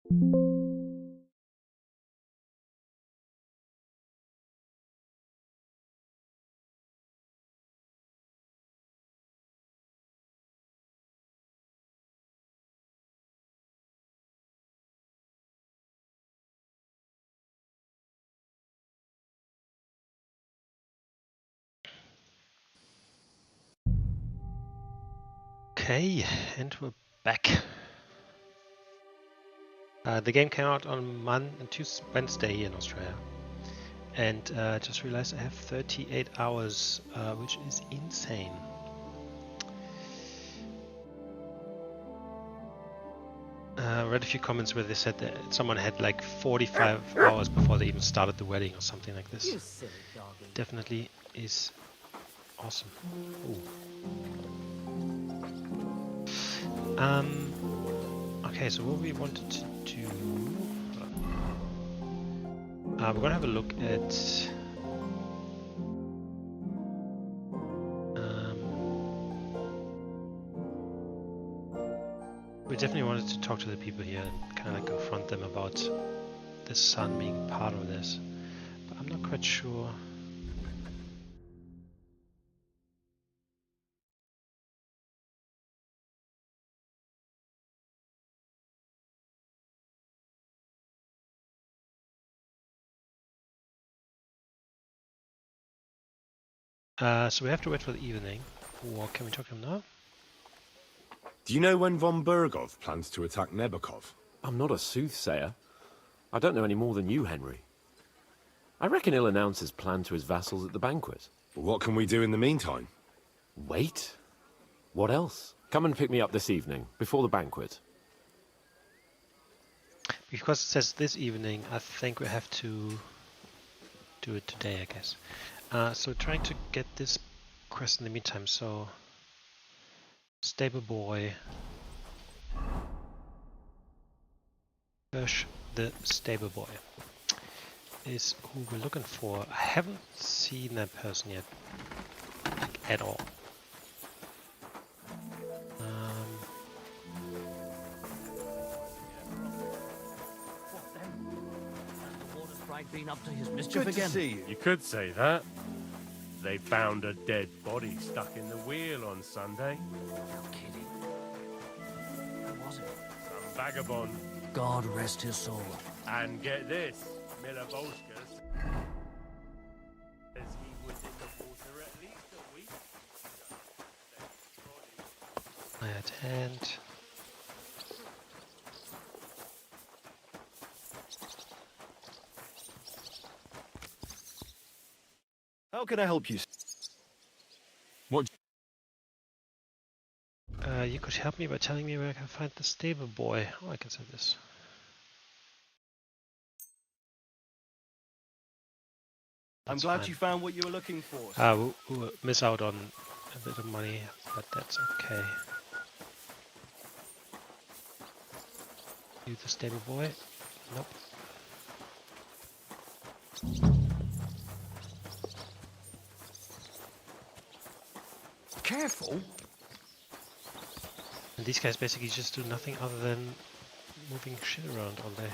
Okay, and we're back. The game came out on Wednesday in Australia, and just realized I have 38 hours, which is insane. Read a few comments where they said that someone had like 45 hours before they even started the wedding or something like this. You silly doggy. Definitely is awesome. Ooh. Okay, so what we wanted to do, we're gonna have a look at we definitely wanted to talk to the people here and kind of like confront them about the sun being part of this, but I'm not quite sure. So we have to wait for the evening, or can we talk to him now? Do you know when von Bergov plans to attack Nebukov? I'm not a soothsayer. I don't know any more than you, Henry. I reckon he'll announce his plan to his vassals at the banquet. What can we do in the meantime? Wait? What else? Come and pick me up this evening, before the banquet. Because it says this evening, I think we have to do it today, I guess. So trying to get this quest in the meantime, so stable boy. Hirsch the stable boy is who we're looking for. I haven't seen that person yet, like, at all. Been up to his mischief Good again. to see you. You could say that. They found a dead body stuck in the wheel on Sunday. No kidding. Where was it? Some vagabond. God rest his soul. And get this, Miller Bolskas says he was in the water at least a week. I had hand. How can I help you? What? You could help me by telling me where I can find the stable boy. Oh, I can say this. I'm glad you found what you were looking for. We'll miss out on a bit of money, but that's okay. You the stable boy? Nope. Careful. And these guys basically just do nothing other than moving shit around all day.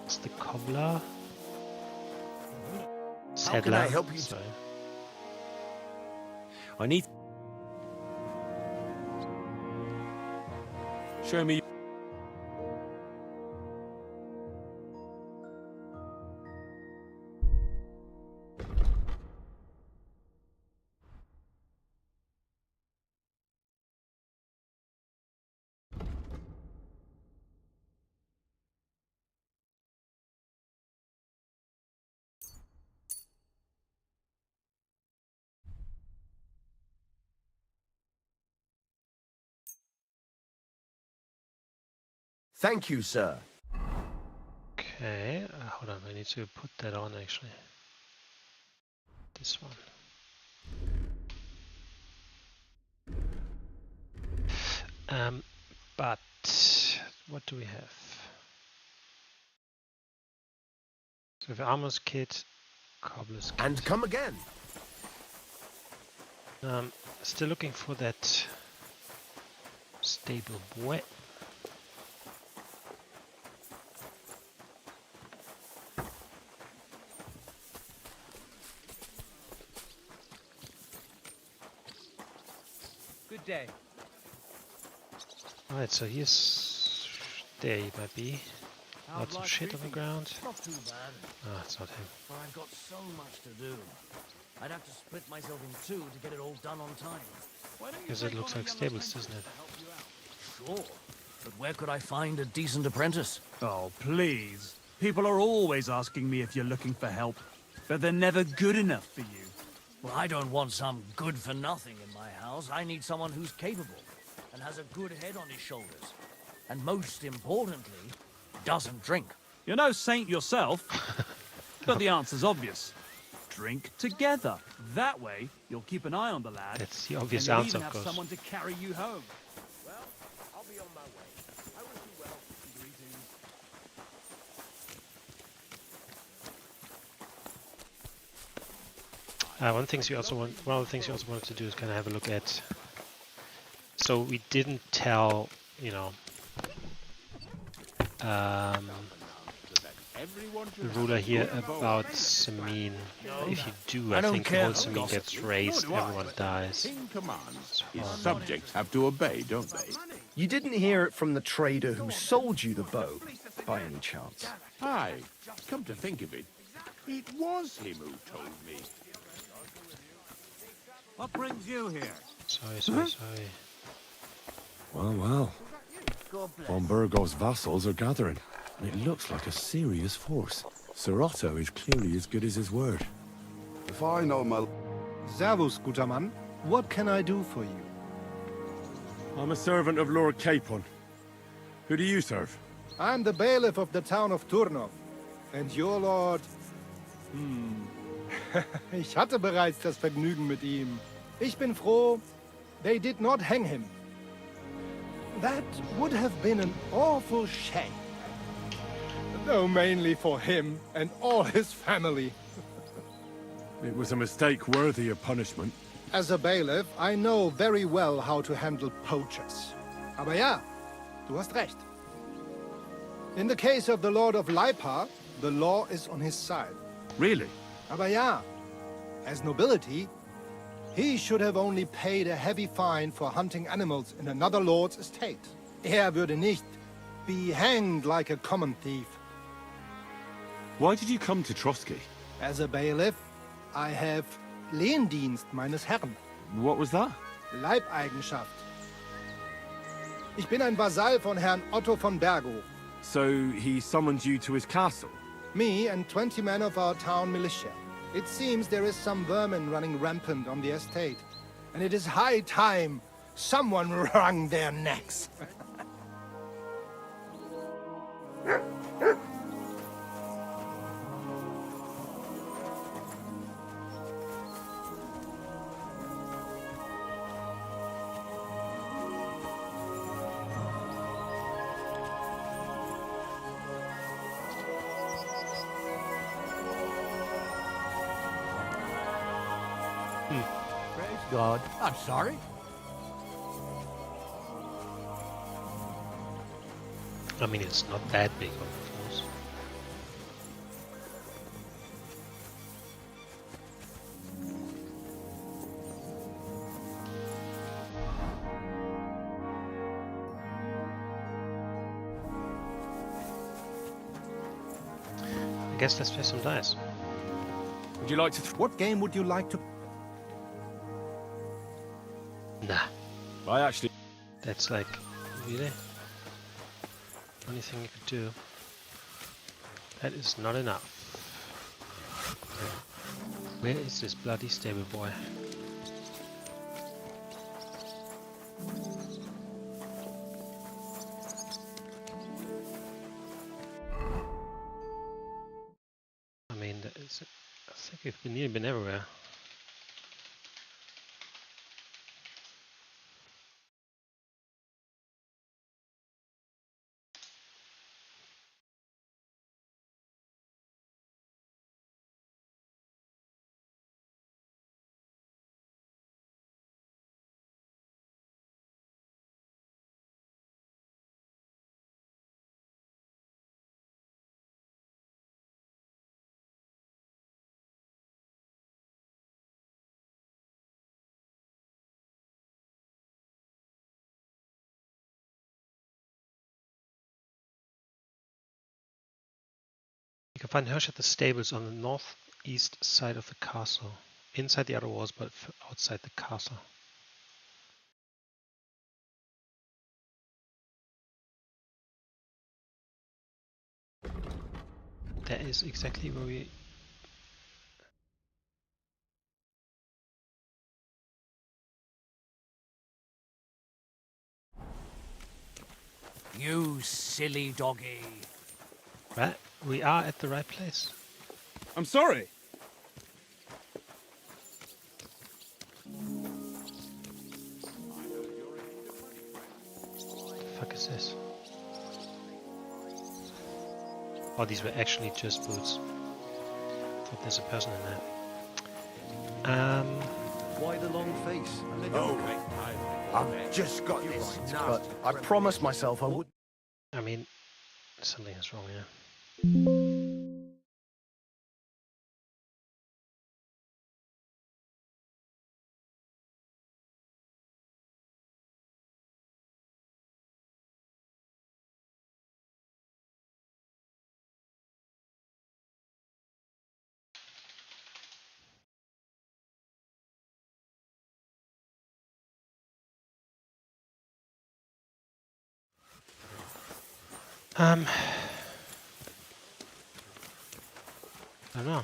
It's the cobbler. How can I help you? Sorry. I need... Show me... Thank you, sir. Okay, hold on, I need to put that on actually. This one. But what do we have? So we have armor's kit, cobbler's kit. And come again. Still looking for that stable boy. Good day. Alright, so here's... There he might be. Lots of shit on the ground. Not too bad, Ah, it's not him. for I've got so much to do. I'd have to split myself in two to get it all done on time. Because it looks like stables, doesn't it? Sure, but where could I find a decent apprentice? Oh, please. People are always asking me if you're looking for help, but they're never good enough for you. Well, I don't want some good-for-nothing in my house. I need someone who's capable and has a good head on his shoulders. And most importantly, doesn't drink. You're no saint yourself, but the answer's obvious. Drink together. That way, you'll keep an eye on the lad. That's the obvious and you'll answer, even of have course. someone to carry you home. Well, I'll be on my way. I wish you well. Greetings. One of the things you also wanted to do is kind of have a look at. So we didn't tell, you know, the ruler here about Samin. If you do, I I don't think the care whole who Samin gossips. gets raised, everyone dies. King commands. His horrible. subjects have to obey, don't they? You didn't hear it from the trader who sold you the bow, by any chance? Aye. Come to think of it, it was him who told me. What brings you here? Sorry. Well, well. Von Burgov's vassals are gathering. It looks like a serious force. Sir Otto is clearly as good as his word. If I know my... Servus, guter Mann. What can I do for you? I'm a servant of Lord Capon. Who do you serve? I'm the bailiff of the town of Turnov. And your lord... Ich hatte bereits das Vergnügen mit ihm. Ich bin froh, they did not hang him. That would have been an awful shame. Though mainly for him and all his family. It was a mistake worthy of punishment. As a bailiff, I know very well how to handle poachers. Aber ja, du hast recht. In the case of the Lord of Leipa, the law is on his side. Really? Aber ja, as nobility, he should have only paid a heavy fine for hunting animals in another lord's estate. Würde nicht be hanged like a common thief. Why did you come to Trotsky? As a bailiff, I have Lehendienst meines Herrn. What was that? Leibeigenschaft. Ich bin ein Vasall von Herrn Otto von Berghof. So he summoned you to his castle? Me and 20 men of our town militia. It seems there is some vermin running rampant on the estate, and it is high time someone wrung their necks. Praise God. I'm sorry. I mean, it's not that big of a force. I guess let's play some dice. Would you like to... What game would you like to... Nah, I actually... that's like, really? Only thing you could do. That is not enough. Where is this bloody stable boy? I mean, I think we've nearly been everywhere. You can find Hirsch at the stables on the northeast side of the castle. Inside the outer walls, but outside the castle. That is exactly where we... You silly doggy. Right, we are at the right place. I'm sorry. What the fuck is this? Oh, these were actually just boots. Thought there's a person in there. Why the long face? Oh, I've just got this nut. But I promised myself I would. I mean, something is wrong here. I don't know.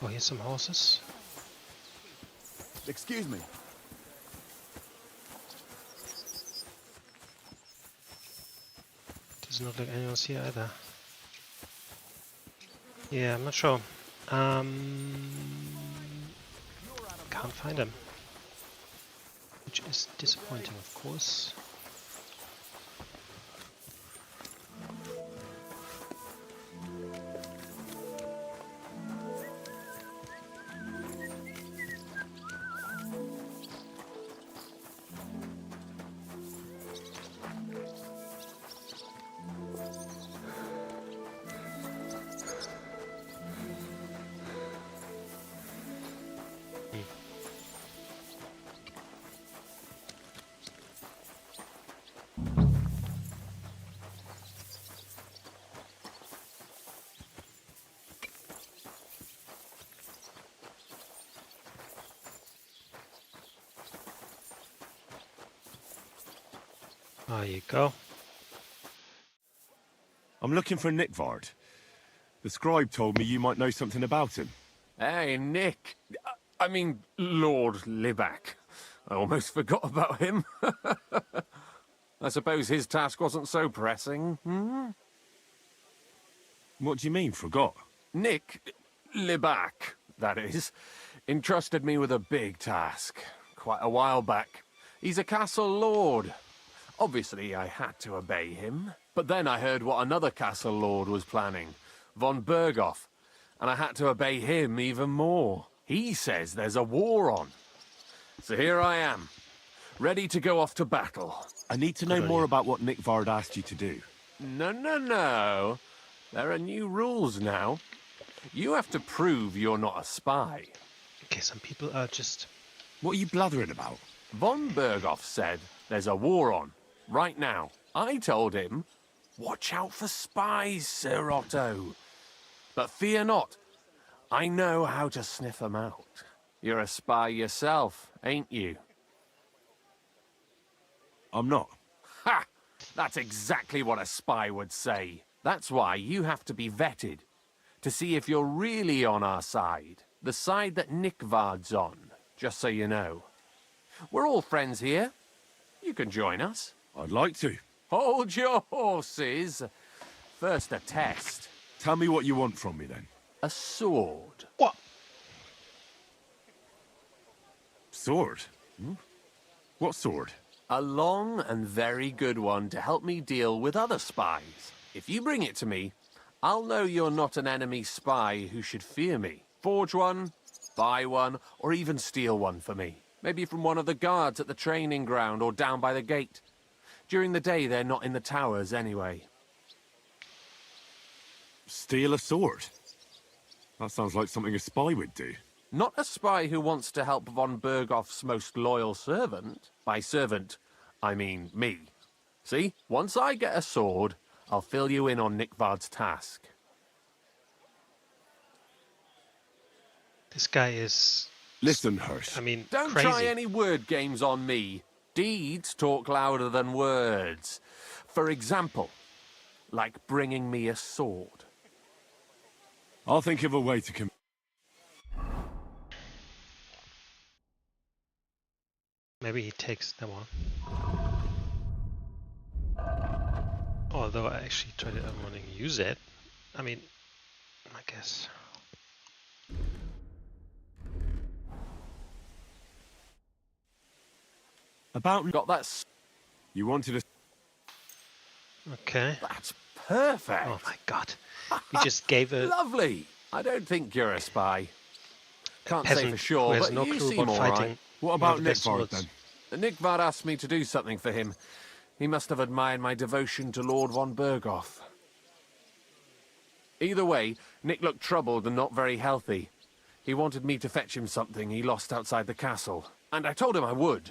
Oh, here's some horses. Excuse me. Doesn't look like anyone's here either. Yeah, I'm not sure. Can't find him. Which is disappointing, of course. There you go. I'm looking for Nickvard. The scribe told me you might know something about him. Hey, Nick. I mean, Lord Libak. I almost forgot about him. I suppose his task wasn't so pressing. Hmm? What do you mean, forgot? Nick Libak, that is, entrusted me with a big task quite a while back. He's a castle lord. Obviously, I had to obey him. But then I heard what another castle lord was planning, von Berghoff, and I had to obey him even more. He says there's a war on. So here I am, ready to go off to battle. I need to know more about what Nickvard asked you to do. No. There are new rules now. You have to prove you're not a spy. Okay, some people are just... What are you blathering about? Von Berghoff said there's a war on, right now. I told him, watch out for spies, Sir Otto. But fear not, I know how to sniff them out. You're a spy yourself, ain't you? I'm not. Ha! That's exactly what a spy would say. That's why you have to be vetted, to see if you're really on our side. The side that Nickvard's on, just so you know. We're all friends here. You can join us. I'd like to. Hold your horses. First a test. Tell me what you want from me, then. A sword. What? Sword? What sword? A long and very good one to help me deal with other spies. If you bring it to me, I'll know you're not an enemy spy who should fear me. Forge one, buy one, or even steal one for me. Maybe from one of the guards at the training ground or down by the gate. During the day, they're not in the towers anyway. Steal a sword? That sounds like something a spy would do. Not a spy who wants to help von Bergoff's most loyal servant. By servant, I mean me. See, once I get a sword, I'll fill you in on Nickvard's task. This guy is... Listen, Hirsch. I mean, Don't crazy. try any word games on me. Deeds talk louder than words. For example, like bringing me a sword. I'll think of a way to Maybe he takes them on. Although I actually tried it, I'm wanting to use it. I mean, I guess. About... Got that? You wanted to... Okay. That's perfect. Oh my god. We just gave a Lovely. I don't think you're a spy. Can't say peasant for who sure, has but no you clue seem about all fighting. right. What one about of the best Nickvard, swords. then? Nickvard asked me to do something for him. He must have admired my devotion to Lord von Bergoff. Either way, Nick looked troubled and not very healthy. He wanted me to fetch him something he lost outside the castle. And I told him I would.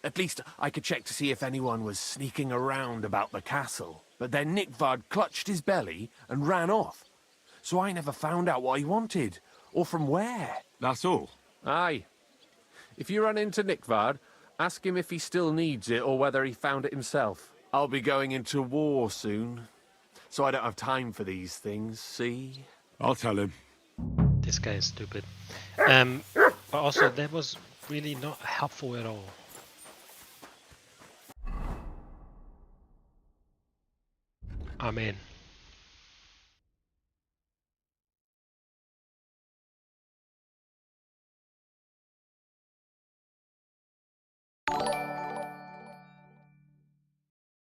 At least I could check to see if anyone was sneaking around about the castle. But then Nickvard clutched his belly and ran off. So I never found out what he wanted, or from where. That's all? Aye. If you run into Nickvard, ask him if he still needs it or whether he found it himself. I'll be going into war soon, so I don't have time for these things, see? I'll tell him. This guy is stupid. But also, that was really not helpful at all. Amen.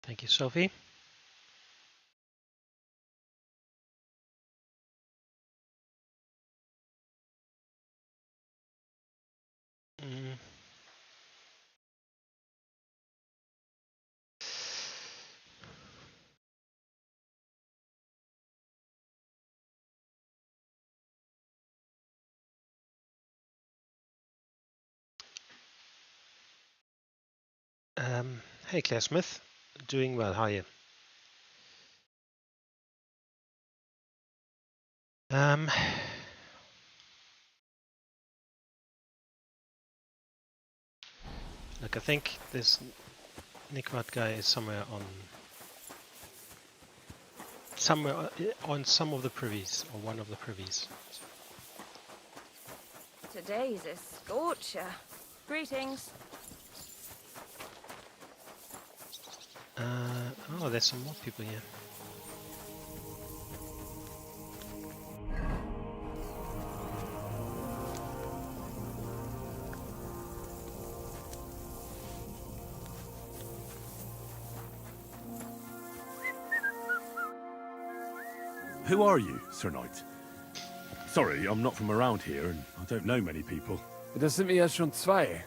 Thank you, Sophie. Mm. Hey, Claire Smith. Doing well. How are you? Look, I think this Nickvard guy is somewhere on some of the privies, or one of the privies. Today's a scorcher. Greetings. Oh, there's some more people here. Who are you, Sir Knight? Sorry, I'm not from around here, and I don't know many people. Das sind mir ja schon zwei.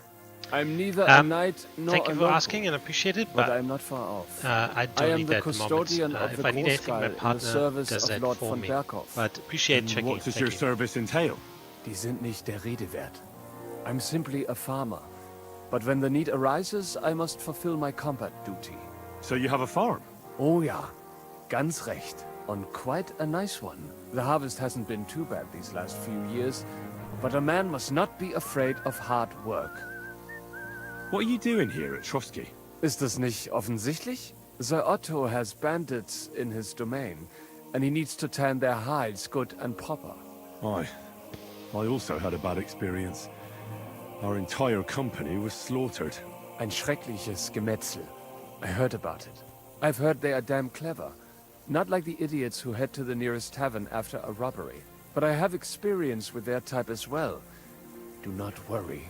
I'm neither a knight nor Thank you a for local, asking and appreciate it, but but I'm not far off. I I don't am need the that at the moment. custodian of If the I need anything, my Großgeil in the partner service does of that Lord for von me. Berghoff. But appreciate And checking. what does Thank your you. service entail? Die sind nicht der Rede wert. I'm simply a farmer. But when the need arises, I must fulfill my combat duty. So you have a farm? Oh ja, ganz recht. And quite a nice one. The harvest hasn't been too bad these last few years, but a man must not be afraid of hard work. What are you doing here at Trotsky? Ist das nicht offensichtlich? Sir Otto has bandits in his domain, and he needs to tan their hides good and proper. I also had a bad experience. Our entire company was slaughtered. Ein schreckliches Gemetzel. I heard about it. I've heard they are damn clever. Not like the idiots who head to the nearest tavern after a robbery. But I have experience with their type as well. Do not worry.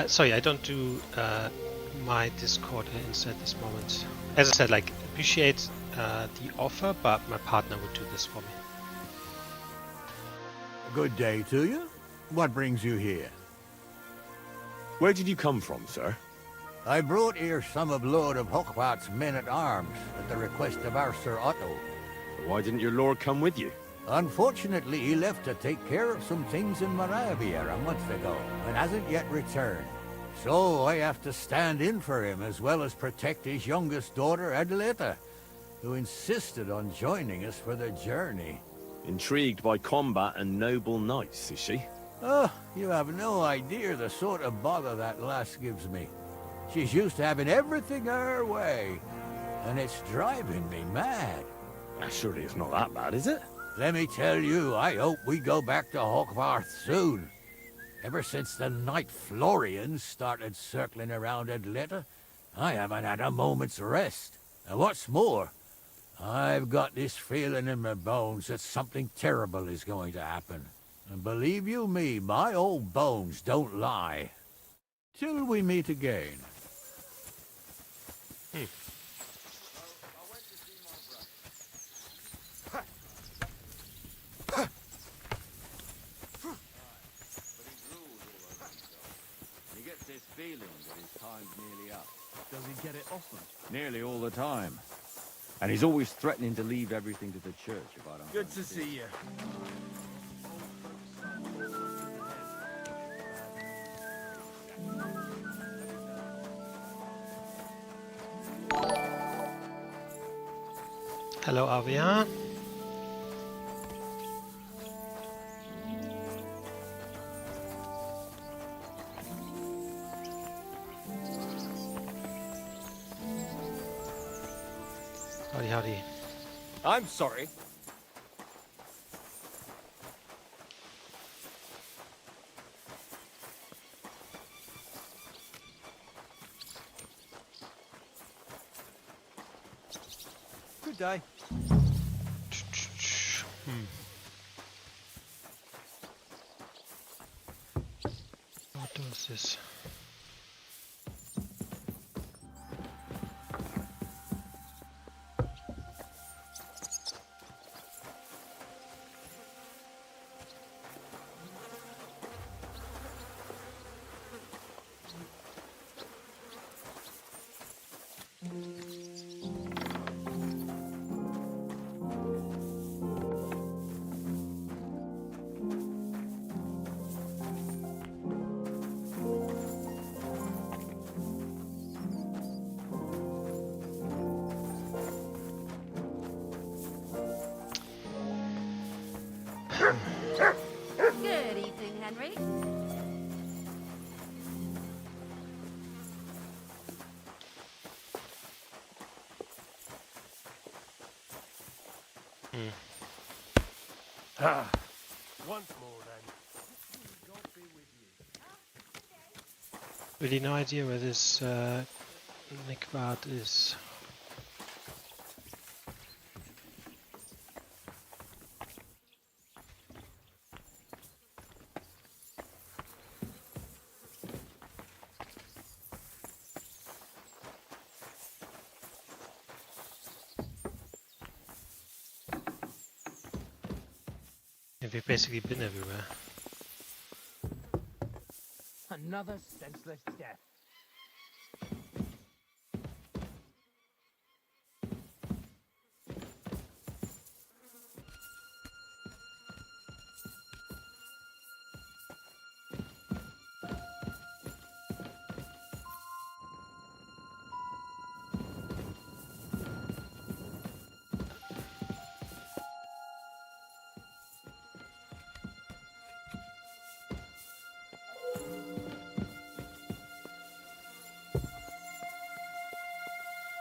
Sorry, I don't do my Discord inside at this moment. As I said, like, appreciate the offer, but my partner would do this for me. Good day to you. What brings you here? Where did you come from, sir? I brought here some of Lord of Hochwart's men-at-arms at the request of our Sir Otto. Why didn't your lord come with you? Unfortunately, he left to take care of some things in Moravia a month ago, and hasn't yet returned. So I have to stand in for him, as well as protect his youngest daughter, Adelita, who insisted on joining us for the journey. Intrigued by combat and noble knights, is she? Oh, you have no idea the sort of bother that lass gives me. She's used to having everything her way, and it's driving me mad. Surely it's not that bad, is it? Let me tell you, I hope we go back to Hawkvarth soon. Ever since the Night Florians started circling around Adelita, I haven't had a moment's rest. And what's more, I've got this feeling in my bones that something terrible is going to happen. And believe you me, my old bones don't lie. Till we meet again. This feeling that his time's nearly up. Does he get it often? Nearly all the time. And he's always threatening to leave everything to the church if I don't. Good to see you. Hello, Avia. Howdy, howdy. I'm sorry. Good day. What does this? Good evening, Henry. Once more then. Really no idea where this Nickbard is. We've basically been everywhere. Another senseless death.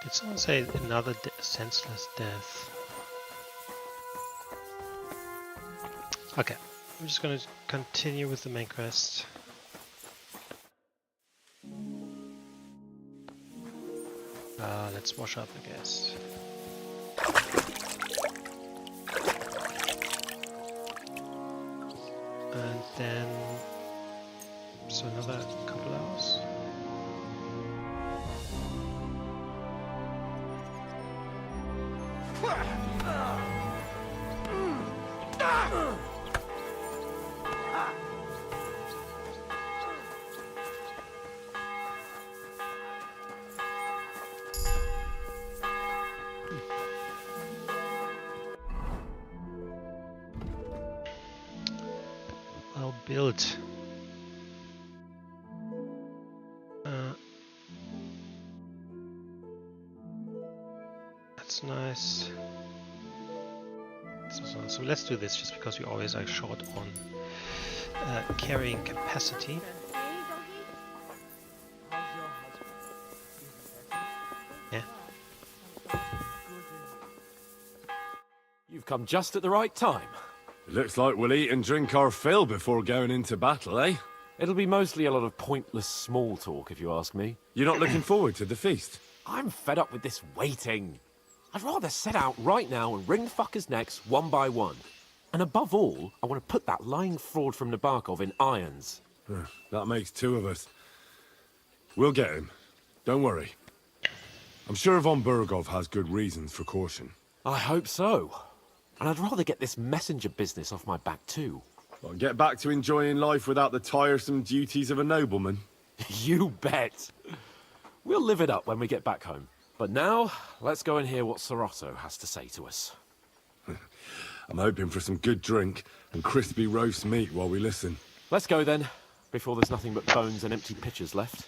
Did someone say another senseless death? Okay, I'm just gonna continue with the main quest. Let's wash up, I guess. And then, so another couple hours. well built. That's nice. So let's do this just because we always are short on carrying capacity. Yeah. You've come just at the right time. It looks like we'll eat and drink our fill before going into battle, eh? It'll be mostly a lot of pointless small talk, if you ask me. You're not looking forward to the feast? I'm fed up with this waiting. I'd rather set out right now and wring fuckers' necks one by one. And above all, I want to put that lying fraud from Nabokov in irons. That makes two of us. We'll get him. Don't worry. I'm sure von Burgov has good reasons for caution. I hope so. And I'd rather get this messenger business off my back too. Well, get back to enjoying life without the tiresome duties of a nobleman. You bet. We'll live it up when we get back home. But now, let's go and hear what Sorotto has to say to us. I'm hoping for some good drink and crispy roast meat while we listen. Let's go then, before there's nothing but bones and empty pitchers left.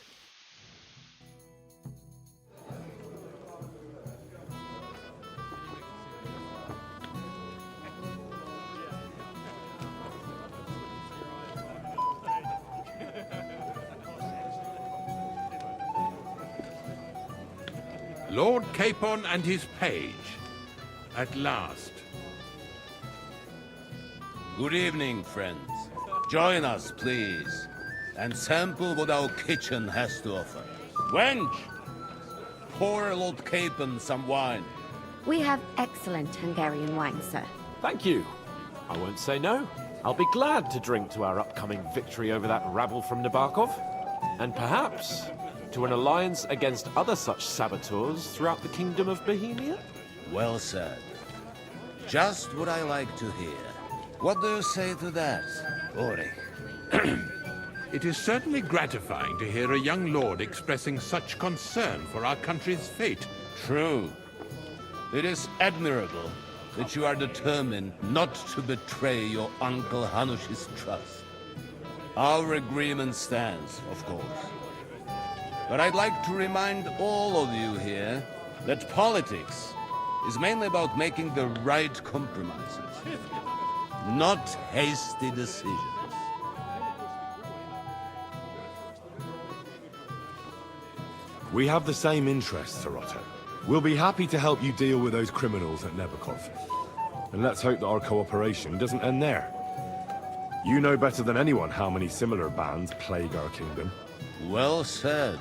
Lord Capon and his page. At last. Good evening, friends. Join us, please, and sample what our kitchen has to offer. Wench! Pour Lord Capon some wine. We have excellent Hungarian wine, sir. Thank you. I won't say no. I'll be glad to drink to our upcoming victory over that rabble from Nabokov. And perhaps to an alliance against other such saboteurs throughout the Kingdom of Bohemia? Well said. Just what I like to hear. What do you say to that, Ulrich? It is certainly gratifying to hear a young lord expressing such concern for our country's fate. True. It is admirable that you are determined not to betray your Uncle Hanush's trust. Our agreement stands, of course. But I'd like to remind all of you here that politics is mainly about making the right compromises, not hasty decisions. We have the same interests, Sorotto. We'll be happy to help you deal with those criminals at Nabokov. And let's hope that our cooperation doesn't end there. You know better than anyone how many similar bands plague our kingdom. Well said.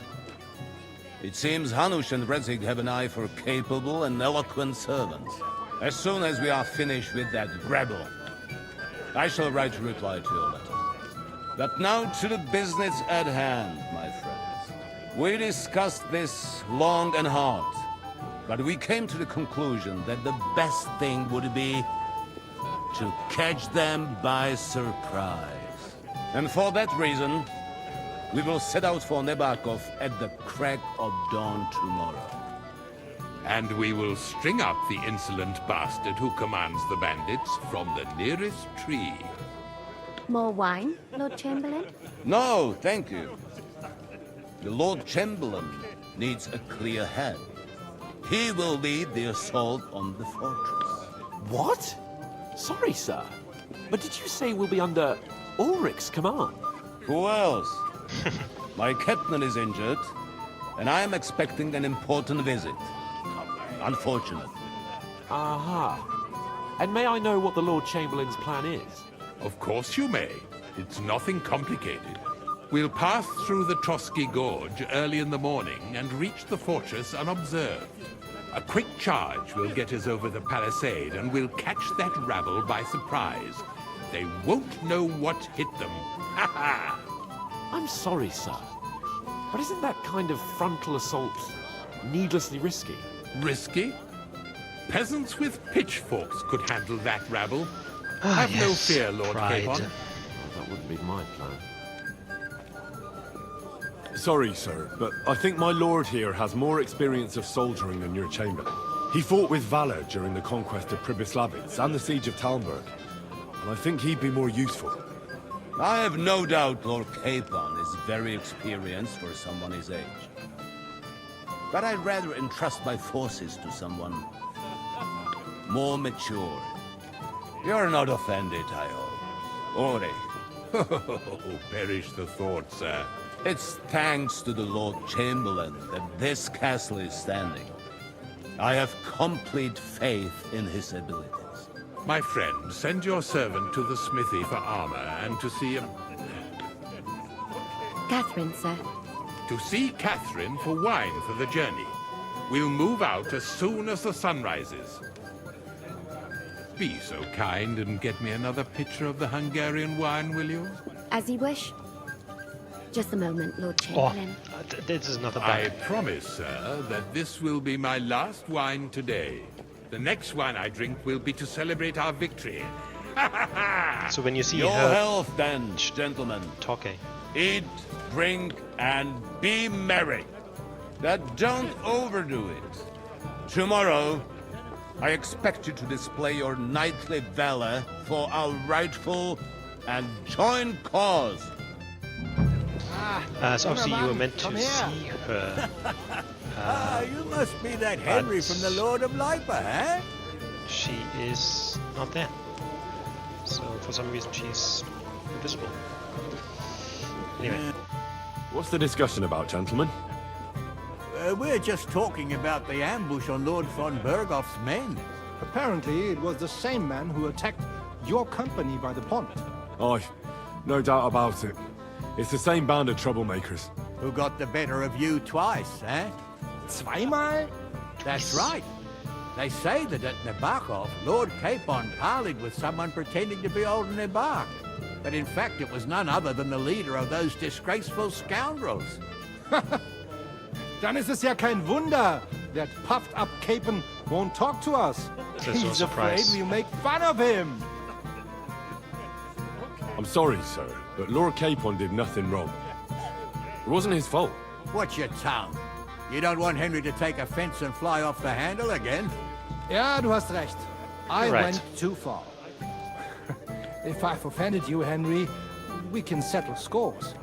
It seems Hanush and Rezig have an eye for capable and eloquent servants. As soon as we are finished with that grabble, I shall write a reply to your letter. But now to the business at hand, my friends. We discussed this long and hard, but we came to the conclusion that the best thing would be to catch them by surprise. And for that reason, we will set out for Nabokov at the crack of dawn tomorrow. And we will string up the insolent bastard who commands the bandits from the nearest tree. More wine, Lord Chamberlain? No, thank you. The Lord Chamberlain needs a clear head. He will lead the assault on the fortress. What? Sorry, sir. But did you say we'll be under Ulrich's command? Who else? My captain is injured, and I am expecting an important visit. Unfortunately. Aha. And may I know what the Lord Chamberlain's plan is? Of course you may. It's nothing complicated. We'll pass through the Trotsky Gorge early in the morning and reach the fortress unobserved. A quick charge will get us over the palisade, and we'll catch that rabble by surprise. They won't know what hit them. Ha ha! I'm sorry, sir. But isn't that kind of frontal assault needlessly risky? Risky? Peasants with pitchforks could handle that rabble. Have no fear, Lord Capon. Well, that wouldn't be my plan. Sorry, sir, but I think my lord here has more experience of soldiering than your chamberlain. He fought with valor during the conquest of Pribyslavitz and the siege of Talmberg, and I think he'd be more useful. I have no doubt Lord Capon is very experienced for someone his age. But I'd rather entrust my forces to someone more mature. You're not offended, I hope. Ori. Oh, perish the thought, sir. It's thanks to the Lord Chamberlain that this castle is standing. I have complete faith in his abilities. My friend, send your servant to the smithy for armor and to see him. Catherine, sir. To see Catherine for wine for the journey. We'll move out as soon as the sun rises. Be so kind and get me another pitcher of the Hungarian wine, will you? As you wish. Just a moment, Lord Chamberlain. This is not a I bad. promise, sir, that this will be my last wine today. The next wine I drink will be to celebrate our victory. So when you see Your her health, then, gentlemen. talking, Eat, drink, and be merry. But don't overdo it. Tomorrow, I expect you to display your knightly valor for our rightful and joint cause. so obviously you were meant to see her. You must be that Henry from the Lord of Lipa, eh? She is not there. So for some reason she's invisible. Anyway. What's the discussion about, gentlemen? We're just talking about the ambush on Lord von Bergoff's men. Apparently, it was the same man who attacked your company by the pond. Aye, no doubt about it. It's the same band of troublemakers. Who got the better of you twice, eh? Zweimal? That's right. They say that at Nabokov, Lord Capon parleyed with someone pretending to be old Nabark. But in fact, it was none other than the leader of those disgraceful scoundrels. Dann ist es ja kein Wunder that puffed up Capon won't talk to us. There's no He's afraid surprise. we'll make fun of him. I'm sorry, sir, but Lord Capon did nothing wrong. It wasn't his fault. Watch your tongue. You don't want Henry to take offense and fly off the handle again? Ja, du hast recht. I Right. went too far. If I've offended you, Henry, we can settle scores.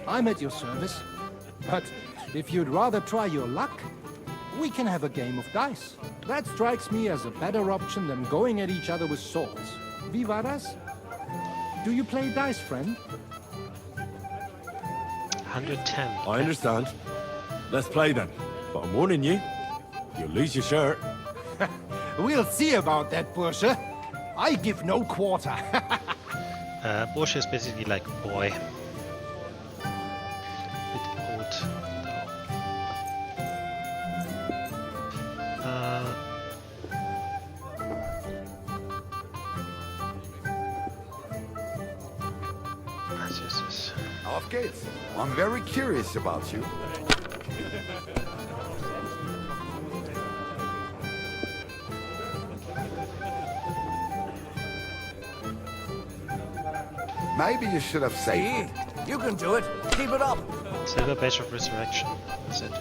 I'm at your service. But if you'd rather try your luck, we can have a game of dice. That strikes me as a better option than going at each other with swords. Wie war das? Do you play dice, friend? 110. I understand. Let's play then. But I'm warning you, you'll lose your shirt. We'll see about that, Bursche. I give no quarter. Bursche is basically like boy. Bit old. Jesus. Auf geht's. I'm very curious about you. Maybe you should have saved it. You can do it. Keep it up. Silver Badge of Resurrection. That's it.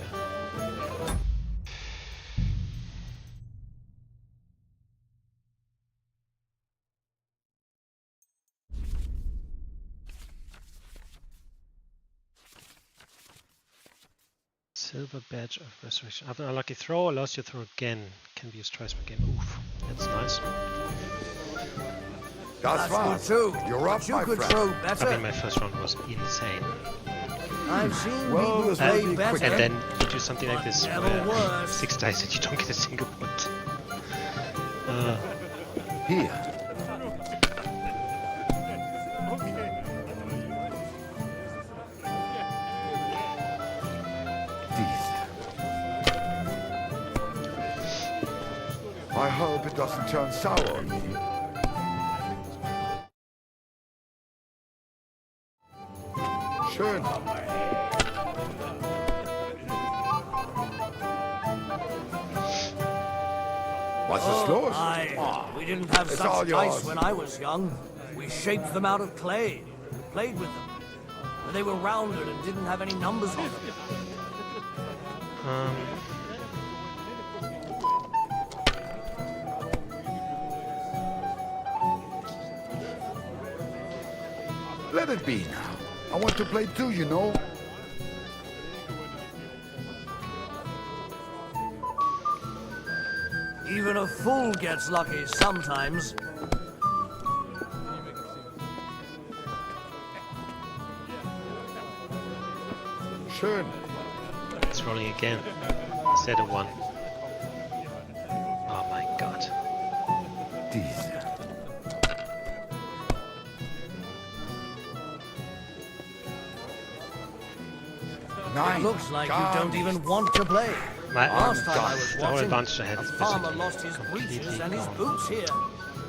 Silver Badge of Resurrection. After an unlucky throw, allows you to throw again. Can be used twice per game. Oof. That's nice. Das war's. Good too. You're up, But you my could friend. throw I better. mean, my first round was insane. I've seen Well, people this play will be better. quicker. And then you do something like this Never where worse. 6 dice and you don't get a single point. Here. I hope it doesn't turn sour on me. Schön. Was ist los? We didn't have It's all such dice yours. when I was young. We shaped them out of clay, played with them. And they were rounded and didn't have any numbers on them. Let it be now. I want to play too, you know. Even a fool gets lucky sometimes. Schön. It's rolling again. Instead of 1. Oh my god. Diese. It looks like you don't even want to play. Last time I was the whole watching, advantage I had a is farmer basically lost his breeches completely and his gone. boots here.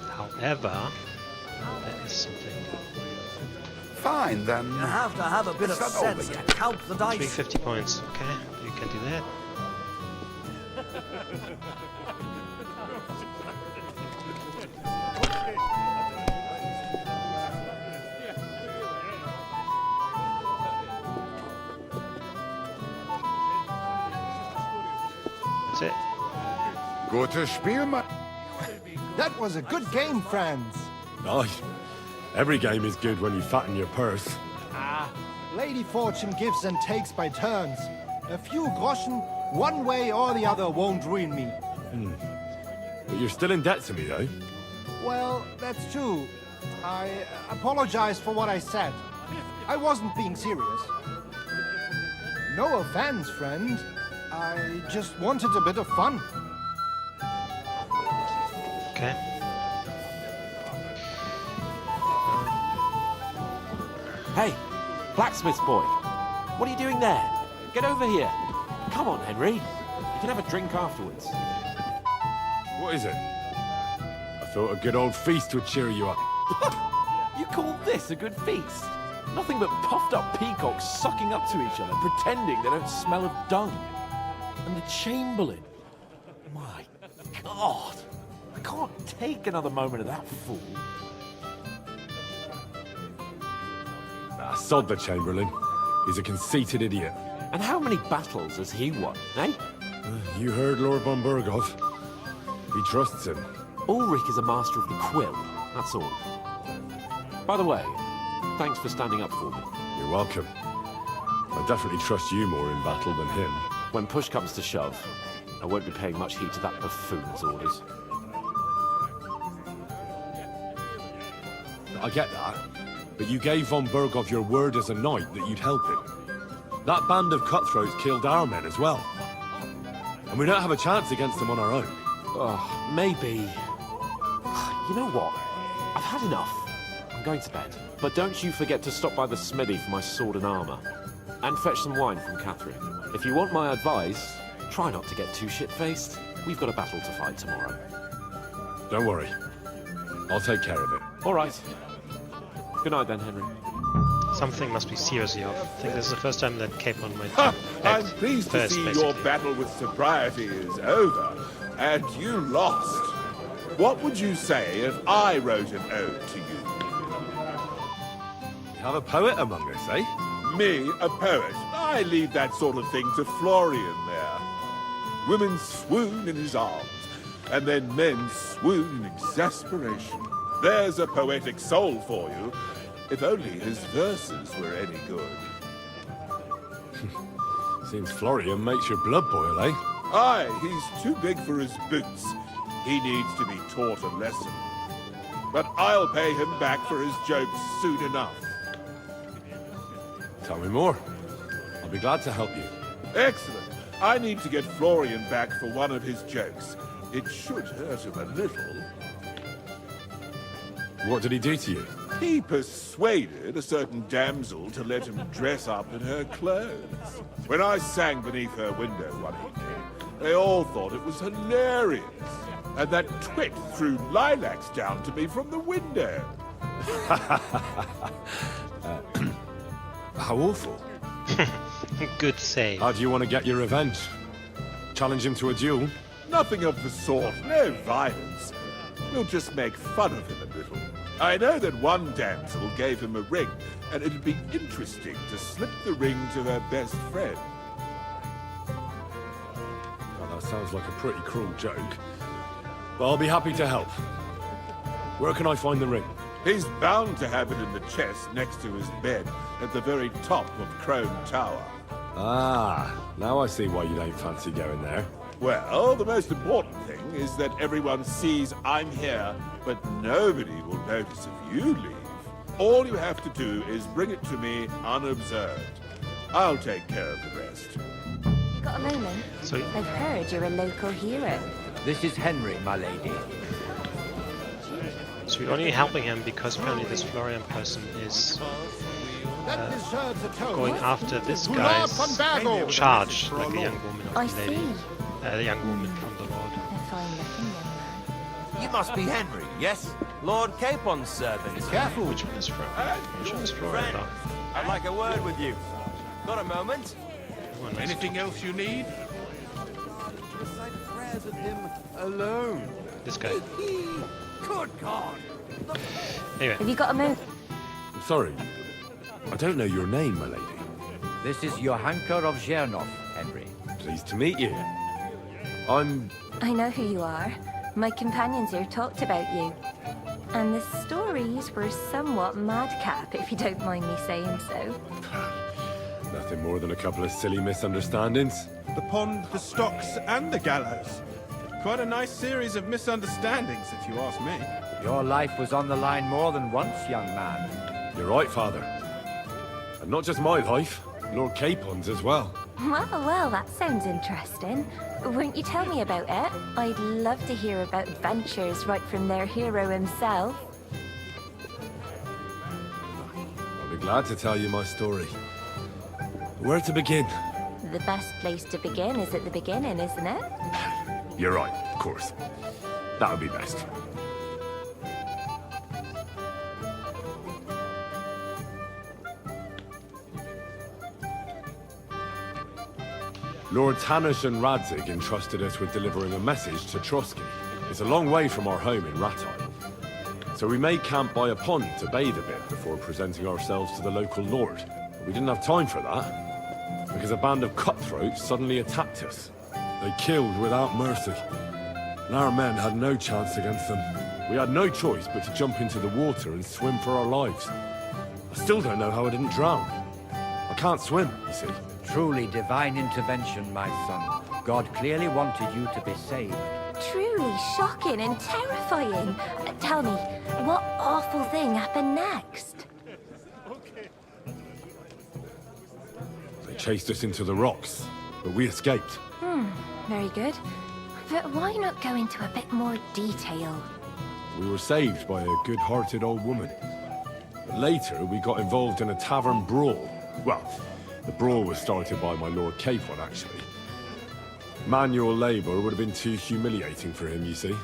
However, that is something. Fine, then. You have to have a bit of It's not over sense to yet. count the dice. 350 points. Okay, you can do that. That's it. Gutes Spiel, man. That was a good game, friends. Aye. Every game is good when you fatten your purse. Ah, Lady Fortune gives and takes by turns. A few groschen, one way or the other, won't ruin me. But you're still in debt to me, though. Well, that's true. I apologize for what I said. I wasn't being serious. No offense, friend. I just wanted a bit of fun. Okay. Hey, blacksmith's boy. What are you doing there? Get over here. Come on, Henry. You can have a drink afterwards. What is it? I thought a good old feast would cheer you up. You call this a good feast? Nothing but puffed up peacocks sucking up to each other, pretending they don't smell of dung. And the Chamberlain. My God. I can't take another moment of that fool. Sod the Chamberlain. He's a conceited idiot. And how many battles has he won, eh? You heard Lord von Burgov. He trusts him. Ulrich is a master of the quill, that's all. By the way, thanks for standing up for me. You're welcome. I definitely trust you more in battle than him. When push comes to shove, I won't be paying much heed to that buffoon's orders. I get that, but you gave von Burgov your word as a knight that you'd help him. That band of cutthroats killed our men as well. And we don't have a chance against them on our own. Oh, maybe. You know what? I've had enough. I'm going to bed. But don't you forget to stop by the smithy for my sword and armor. And fetch some wine from Catherine. If you want my advice, try not to get too shit-faced. We've got a battle to fight tomorrow. Don't worry. I'll take care of it. All right. Good night then, Henry. Something must be seriously off. I think this is the first time that Cape on my I'm pleased to first, see basically. your battle with sobriety is over, and you lost. What would you say if I wrote an ode to you? You have a poet among us, eh? Me, a poet? I leave that sort of thing to Florian there. Women swoon in his arms, and then men swoon in exasperation. There's a poetic soul for you, if only his verses were any good. Seems Florian makes your blood boil, eh? Aye, he's too big for his boots. He needs to be taught a lesson. But I'll pay him back for his jokes soon enough. Tell me more. I'll be glad to help you. Excellent. I need to get Florian back for one of his jokes. It should hurt him a little. What did he do to you? He persuaded a certain damsel to let him dress up in her clothes. When I sang beneath her window one evening, they all thought it was hilarious. And that twit threw lilacs down to me from the window. How awful. Good save. How do you want to get your revenge? Challenge him to a duel? Nothing of the sort. No violence. We'll just make fun of him a little. I know that one damsel gave him a ring, and it'd be interesting to slip the ring to her best friend. Well, that sounds like a pretty cruel joke. But I'll be happy to help. Where can I find the ring? He's bound to have it in the chest next to his bed at the very top of Crone Tower. Ah, now I see why you don't fancy going there. Well, the most important thing is that everyone sees I'm here, but nobody will notice if you leave. All you have to do is bring it to me unobserved. I'll take care of the rest. You got a moment? I've heard you're a local hero. This is Henry, my lady. So we're only helping him because apparently this Florian person is going after this guy's charge, like a young woman of the lady. The young woman from the Lord. You must be Henry, yes? Lord Capon's servant. Careful. Which one is Florian? I'd like a word with you. Got a moment? Anything else you need? Recite prayers of him alone. This guy. Good God. Anyway. Have you got a moment? I'm sorry. I don't know your name, my lady. This is Johanka of Zhernov, Henry. Pleased to meet you. I know who you are. My companions here talked about you. And the stories were somewhat madcap, if you don't mind me saying so. Nothing more than a couple of silly misunderstandings. The pond, the stocks, and the gallows. Quite a nice series of misunderstandings, if you ask me. Your life was on the line more than once, young man. You're right, Father. And not just my life, Lord Capon's as well. Well, that sounds interesting. Won't you tell me about it? I'd love to hear about adventures right from their hero himself. I'll be glad to tell you my story. Where to begin? The best place to begin is at the beginning, isn't it? You're right, of course. That would be best. Lord Tanush and Radzig entrusted us with delivering a message to Trotsky. It's a long way from our home in Ratai. So we made camp by a pond to bathe a bit before presenting ourselves to the local lord. But we didn't have time for that, because a band of cutthroats suddenly attacked us. They killed without mercy, and our men had no chance against them. We had no choice but to jump into the water and swim for our lives. I still don't know how I didn't drown. I can't swim, you see. Truly divine intervention, my son. God clearly wanted you to be saved. Truly shocking and terrifying. Tell me, what awful thing happened next? They chased us into the rocks, but we escaped. Very good. But why not go into a bit more detail? We were saved by a good-hearted old woman. But later, we got involved in a tavern brawl. Well, the brawl was started by my Lord Capon, actually. Manual labor would have been too humiliating for him, you see.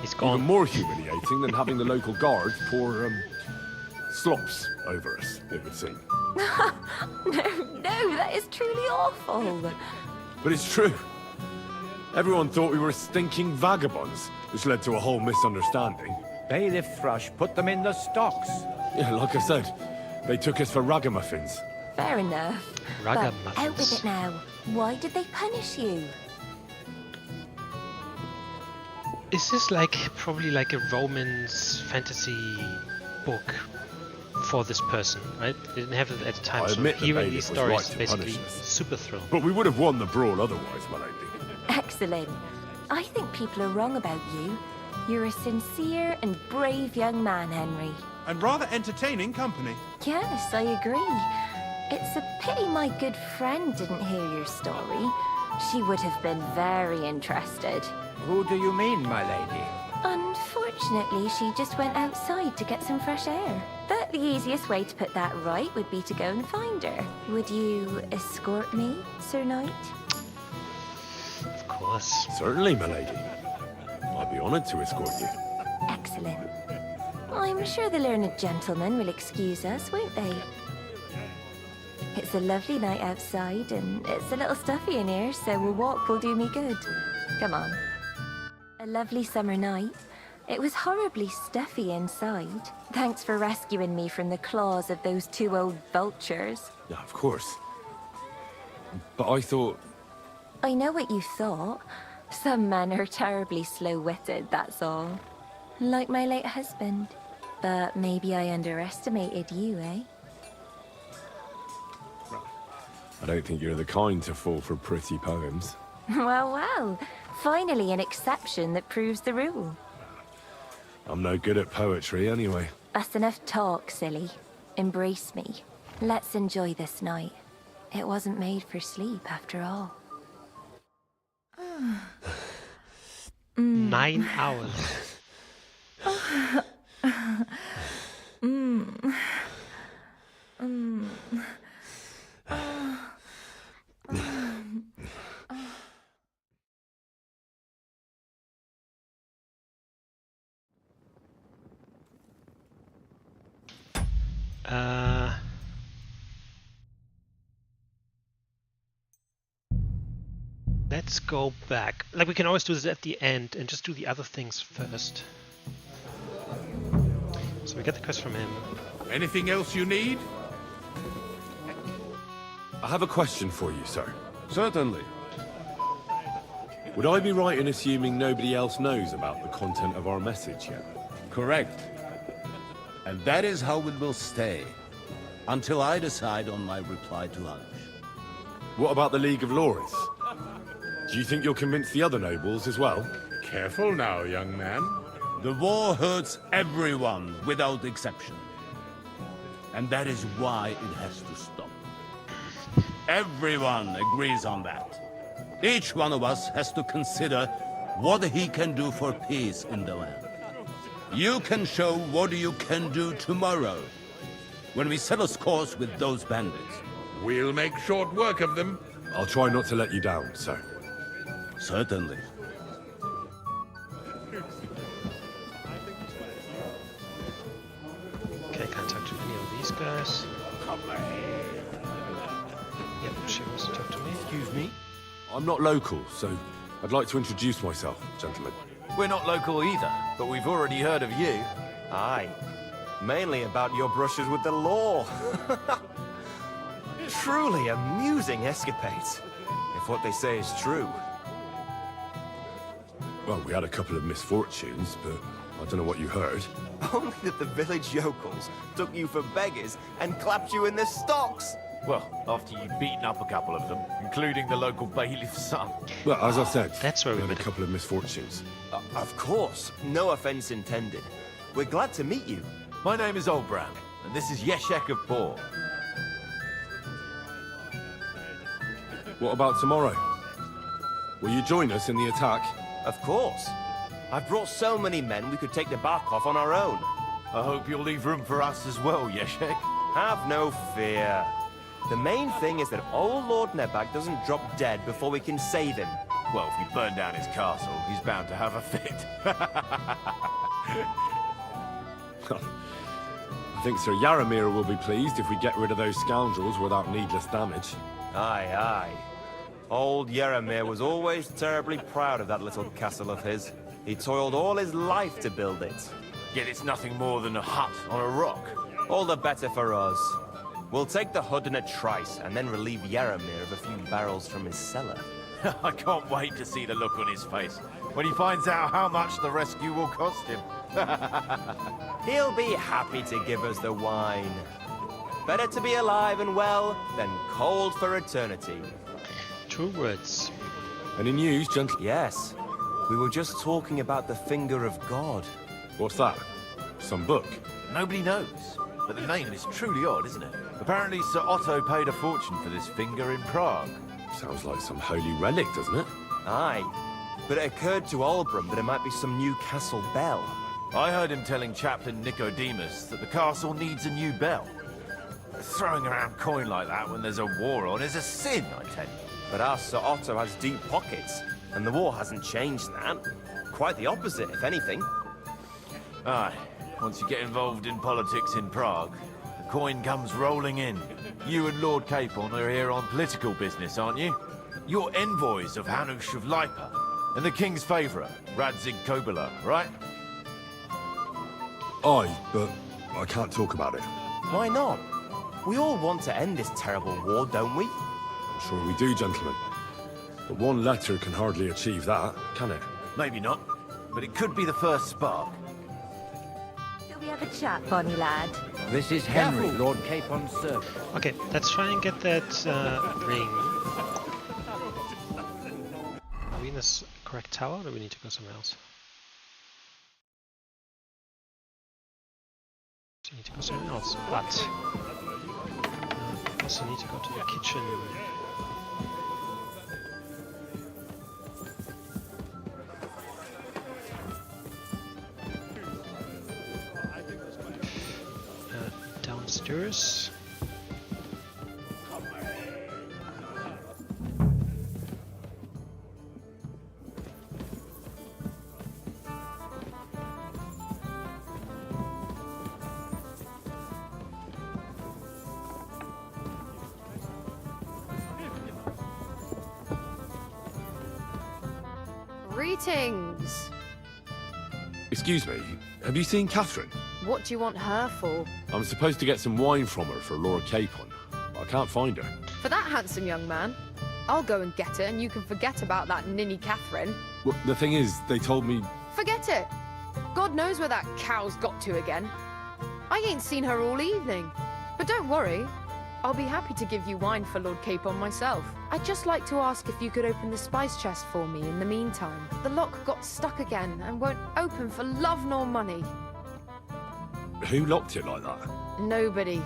He's gone. Even more humiliating than having the local guards pour, slops over us, it would seem. No, that is truly awful. But it's true. Everyone thought we were stinking vagabonds, which led to a whole misunderstanding. Bailiff Thrush put them in the stocks. Yeah, like I said, they took us for ragamuffins. Fair enough. But Ragamuffins. out with it now. Why did they punish you? Is this probably like a romance fantasy book for this person, right? They didn't have it at the time, so hearing these stories is basically super thrilling. But we would have won the brawl otherwise, my lady. Excellent. I think people are wrong about you. You're a sincere and brave young man, Henry. And rather entertaining company. Yes, I agree. It's a pity my good friend didn't hear your story. She would have been very interested. Who do you mean, my lady? Unfortunately, she just went outside to get some fresh air. But the easiest way to put that right would be to go and find her. Would you escort me, Sir Knight? Of course. Certainly, my lady. I'd be honored to escort you. Excellent. I'm sure the learned gentlemen will excuse us, won't they? It's a lovely night outside, and it's a little stuffy in here, so a walk will do me good. Come on. A lovely summer night. It was horribly stuffy inside. Thanks for rescuing me from the claws of those two old vultures. Yeah, of course. But I thought... I know what you thought. Some men are terribly slow-witted, that's all. Like my late husband. But maybe I underestimated you, eh? I don't think you're the kind to fall for pretty poems. Well, well. Finally an exception that proves the rule. I'm no good at poetry anyway. That's enough talk, silly. Embrace me. Let's enjoy this night. It wasn't made for sleep, after all. 9 hours. Let's go back. Like, we can always do this at the end and just do the other things first. So we get the quest from him. Anything else you need? I have a question for you, sir. Certainly. Would I be right in assuming nobody else knows about the content of our message yet? Correct. And that is how it will stay. Until I decide on my reply to Hanush. What about the League of Loris? Do you think you'll convince the other nobles as well? Careful now, young man. The war hurts everyone without exception. And that is why it has to stop. Everyone agrees on that. Each one of us has to consider what he can do for peace in the land. You can show what you can do tomorrow, when we settle scores with those bandits. We'll make short work of them. I'll try not to let you down, sir. Certainly. Okay, can't talk to any of these guys. Yep, she wants to talk to me. Excuse me? I'm not local, so I'd like to introduce myself, gentlemen. We're not local either, but we've already heard of you. Aye. Mainly about your brushes with the law. Truly amusing escapades, if what they say is true. Well, we had a couple of misfortunes, but I don't know what you heard. Only that the village yokels took you for beggars and clapped you in the stocks. Well, after you'd beaten up a couple of them, including the local bailiff's son. Well, as I said, that's where we had a couple of misfortunes. Of course. No offense intended. We're glad to meet you. My name is Olbran, and this is Yeshek of Bor. What about tomorrow? Will you join us in the attack? Of course. I've brought so many men we could take the bark off on our own. I hope you'll leave room for us as well, Yeshek. Have no fear. The main thing is that old Lord Nebak doesn't drop dead before we can save him. Well, if we burn down his castle, he's bound to have a fit. I think Sir Yaramir will be pleased if we get rid of those scoundrels without needless damage. Aye, aye. Old Yaramir was always terribly proud of that little castle of his. He toiled all his life to build it. Yet it's nothing more than a hut on a rock. All the better for us. We'll take the hut in a trice, and then relieve Yaramir of a few barrels from his cellar. I can't wait to see the look on his face when he finds out how much the rescue will cost him. He'll be happy to give us the wine. Better to be alive and well than cold for eternity. True words. Any news, gentlemen? Yes. We were just talking about the Finger of God. What's that? Some book? Nobody knows, but the name is truly odd, isn't it? Apparently Sir Otto paid a fortune for this finger in Prague. Sounds like some holy relic, doesn't it? Aye. But it occurred to Olbram that it might be some new castle bell. I heard him telling Chaplain Nicodemus that the castle needs a new bell. Throwing around coin like that when there's a war on is a sin, I tell you. But our Sir Otto has deep pockets, and the war hasn't changed that. Quite the opposite, if anything. Aye. Once you get involved in politics in Prague, the coin comes rolling in. You and Lord Capon are here on political business, aren't you? You're envoys of Hanush of Lipa, and the king's favourite, Radzig Kobyla, right? Aye, but I can't talk about it. Why not? We all want to end this terrible war, don't we? I'm sure we do, gentlemen. But one letter can hardly achieve that, can it? Maybe not, but it could be the first spark. we have a chat, bonny lad? This is Henry, Lord Capon's servant. Okay, let's try and get that ring. Are we in this correct tower, or do we need to go somewhere else? So we need to go somewhere else, but also need to go to the kitchen. Downstairs. Greetings. Excuse me, have you seen Catherine? What do you want her for? I'm supposed to get some wine from her for Lord Capon. I can't find her. For that handsome young man? I'll go and get it, and you can forget about that ninny Catherine. Well, the thing is, they told me... Forget it! God knows where that cow's got to again. I ain't seen her all evening. But don't worry, I'll be happy to give you wine for Lord Capon myself. I'd just like to ask if you could open the spice chest for me in the meantime. The lock got stuck again and won't open for love nor money. Who locked it like that? Nobody.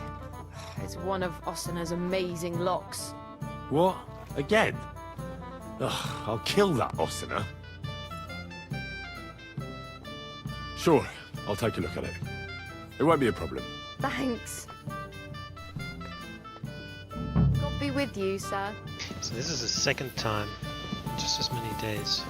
It's one of Ossina's amazing locks. What? Again? Ugh, I'll kill that Ossina. Sure, I'll take a look at it. It won't be a problem. Thanks. God be with you, sir. So this is the second time, just as many days.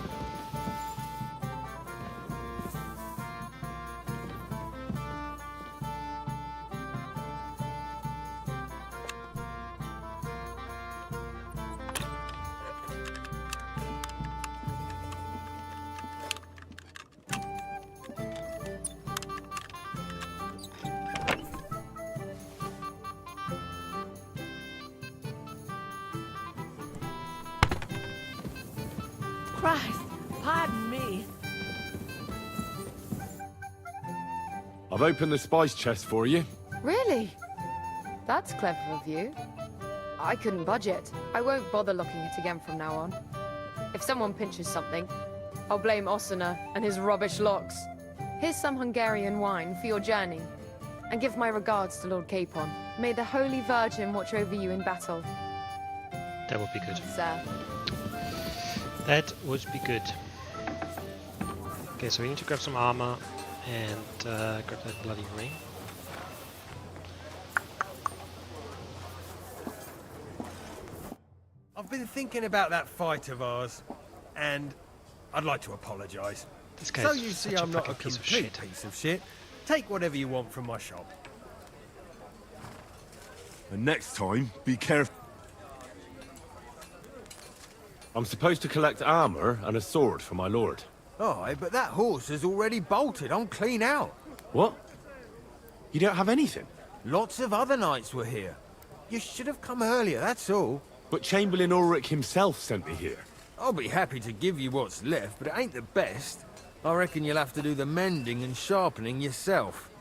Christ, pardon me. I've opened the spice chest for you. Really? That's clever of you. I couldn't budget. I won't bother looking at it again from now on. If someone pinches something, I'll blame Ossina and his rubbish locks. Here's some Hungarian wine for your journey. And give my regards to Lord Capon. May the Holy Virgin watch over you in battle. That would be good. Sir. That would be good. Okay, so we need to grab some armor and grab that bloody ring. I've been thinking about that fight of ours, and I'd like to apologise. This guy's So you see such a I'm not a fucking piece of complete shit. piece of shit. Take whatever you want from my shop. And next time, be careful. I'm supposed to collect armor and a sword for my lord. Aye, but that horse has already bolted. I'm clean out. What? You don't have anything? Lots of other knights were here. You should have come earlier, that's all. But Chamberlain Ulrich himself sent me here. I'll be happy to give you what's left, but it ain't the best. I reckon you'll have to do the mending and sharpening yourself.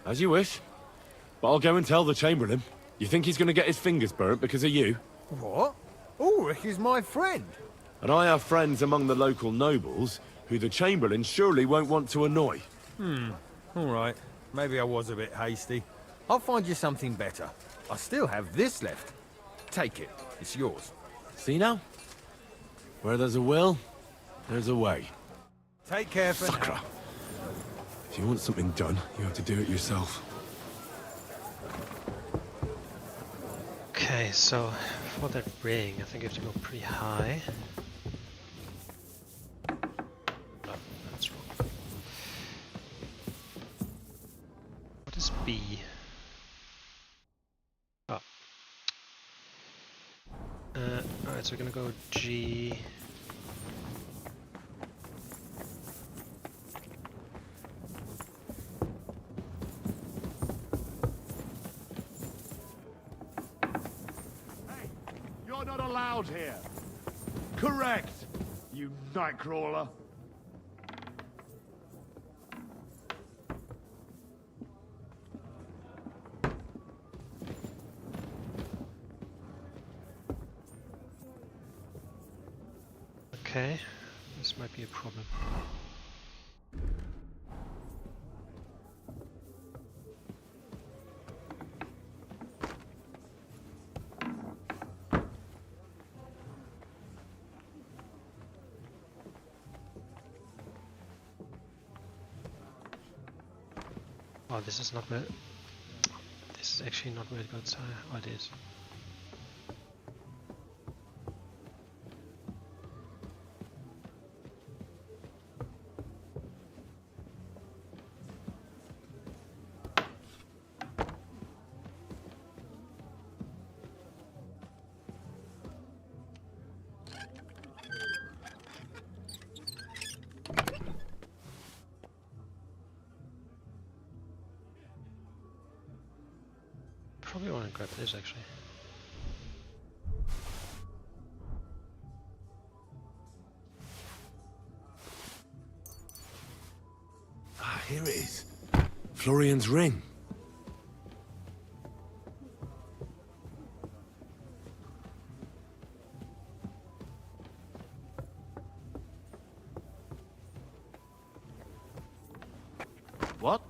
As you wish. But I'll go and tell the Chamberlain. You think he's going to get his fingers burnt because of you? What? Ulrich is my friend. And I have friends among the local nobles who the Chamberlain surely won't want to annoy. All right. Maybe I was a bit hasty. I'll find you something better. I still have this left. Take it. It's yours. See now? Where there's a will, there's a way. Take care for Sucker. now. If you want something done, you have to do it yourself. Okay, so for that ring, I think you have to go pretty high. Oh, that's wrong. What is B? Oh. Alright, so we're gonna go G. You're not allowed here. Correct. you nightcrawler. Okay, this might be a problem. Oh, this is not where... This is actually not where it goes. Oh, it is. Probably want to grab this actually. Ah, here it is. Florian's ring. What?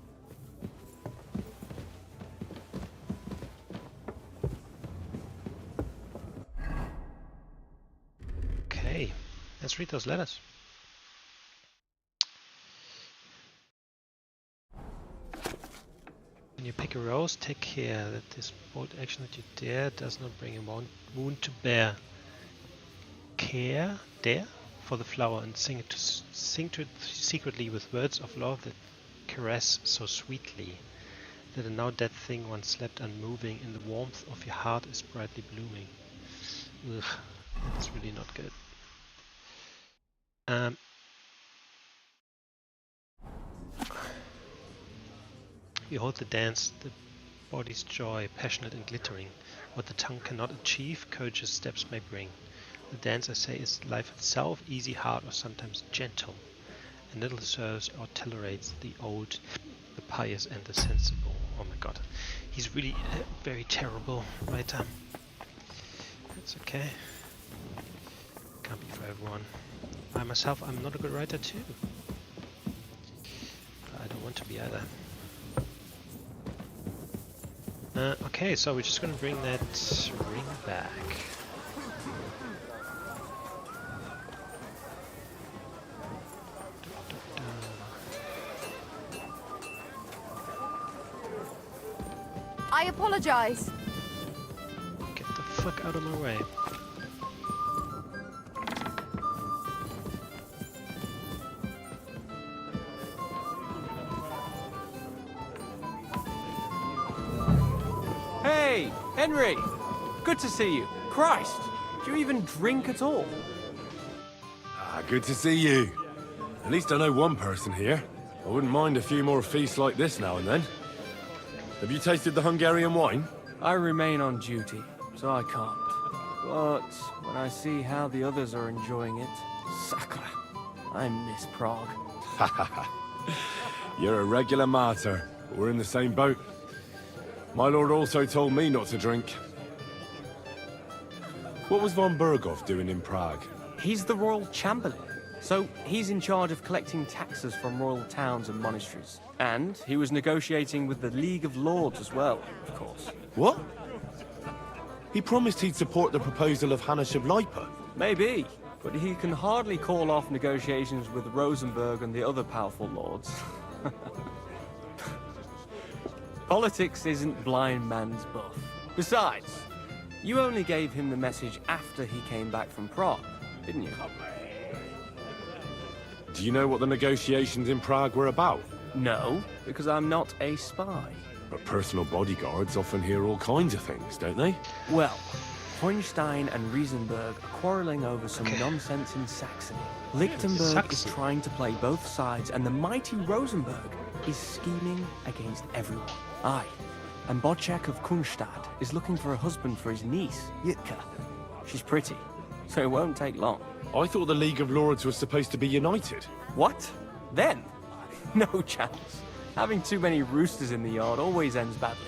Okay, let's read those letters. When you pick a rose, take care that this bold action that you dare does not bring a wound to bear. Dare for the flower and sing to it secretly with words of love that caress so sweetly, that a now dead thing once slept unmoving in the warmth of your heart is brightly blooming. Ugh, that's really not good. Behold the dance, the body's joy, passionate and glittering. What the tongue cannot achieve, courageous steps may bring. The dance, I say, is life itself, easy, hard, or sometimes gentle, and little serves or tolerates the old, the pious, and the sensible. Oh my god, he's really a very terrible writer. That's okay. Can't be for everyone. I myself, I'm not a good writer too. But I don't want to be either. Okay, so we're just gonna bring that ring back. I apologize. Get the fuck out of my way. Hey, Henry! Good to see you. Christ, do you even drink at all? Ah, good to see you. At least I know one person here. I wouldn't mind a few more feasts like this now and then. Have you tasted the Hungarian wine? I remain on duty, so I can't. But when I see how the others are enjoying it, sacre, I miss Prague. Ha ha ha. You're a regular martyr. We're in the same boat. My lord also told me not to drink. What was von Berghoff doing in Prague? He's the royal chamberlain, so he's in charge of collecting taxes from royal towns and monasteries. And he was negotiating with the League of Lords as well, of course. What? He promised he'd support the proposal of Hannes of Lipa. Maybe, but he can hardly call off negotiations with Rosenberg and the other powerful lords. Politics isn't blind man's buff. Besides, you only gave him the message after he came back from Prague, didn't you? Do you know what the negotiations in Prague were about? No, because I'm not a spy. But personal bodyguards often hear all kinds of things, don't they? Well, Hohenstein and Riesenberg are quarreling over some nonsense in Saxony. Lichtenberg is trying to play both sides, and the mighty Rosenberg is scheming against everyone. Aye, and Bodczak of Kunstadt is looking for a husband for his niece, Yitka. She's pretty, so it won't take long. I thought the League of Lords was supposed to be united. What? Then? No chance. Having too many roosters in the yard always ends badly.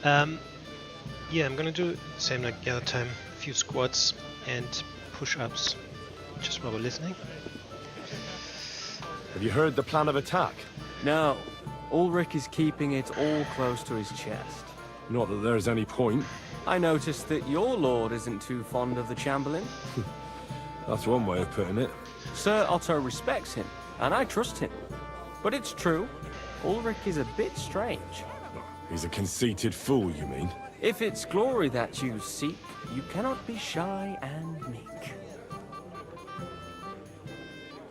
Yeah, I'm gonna do the same like the other time. A few squats and push-ups, just while we're listening. Have you heard the plan of attack? No. Ulrich is keeping it all close to his chest. Not that there's any point. I noticed that your lord isn't too fond of the Chamberlain. That's one way of putting it. Sir Otto respects him, and I trust him. But it's true, Ulrich is a bit strange. He's a conceited fool, you mean? If it's glory that you seek, you cannot be shy and meek.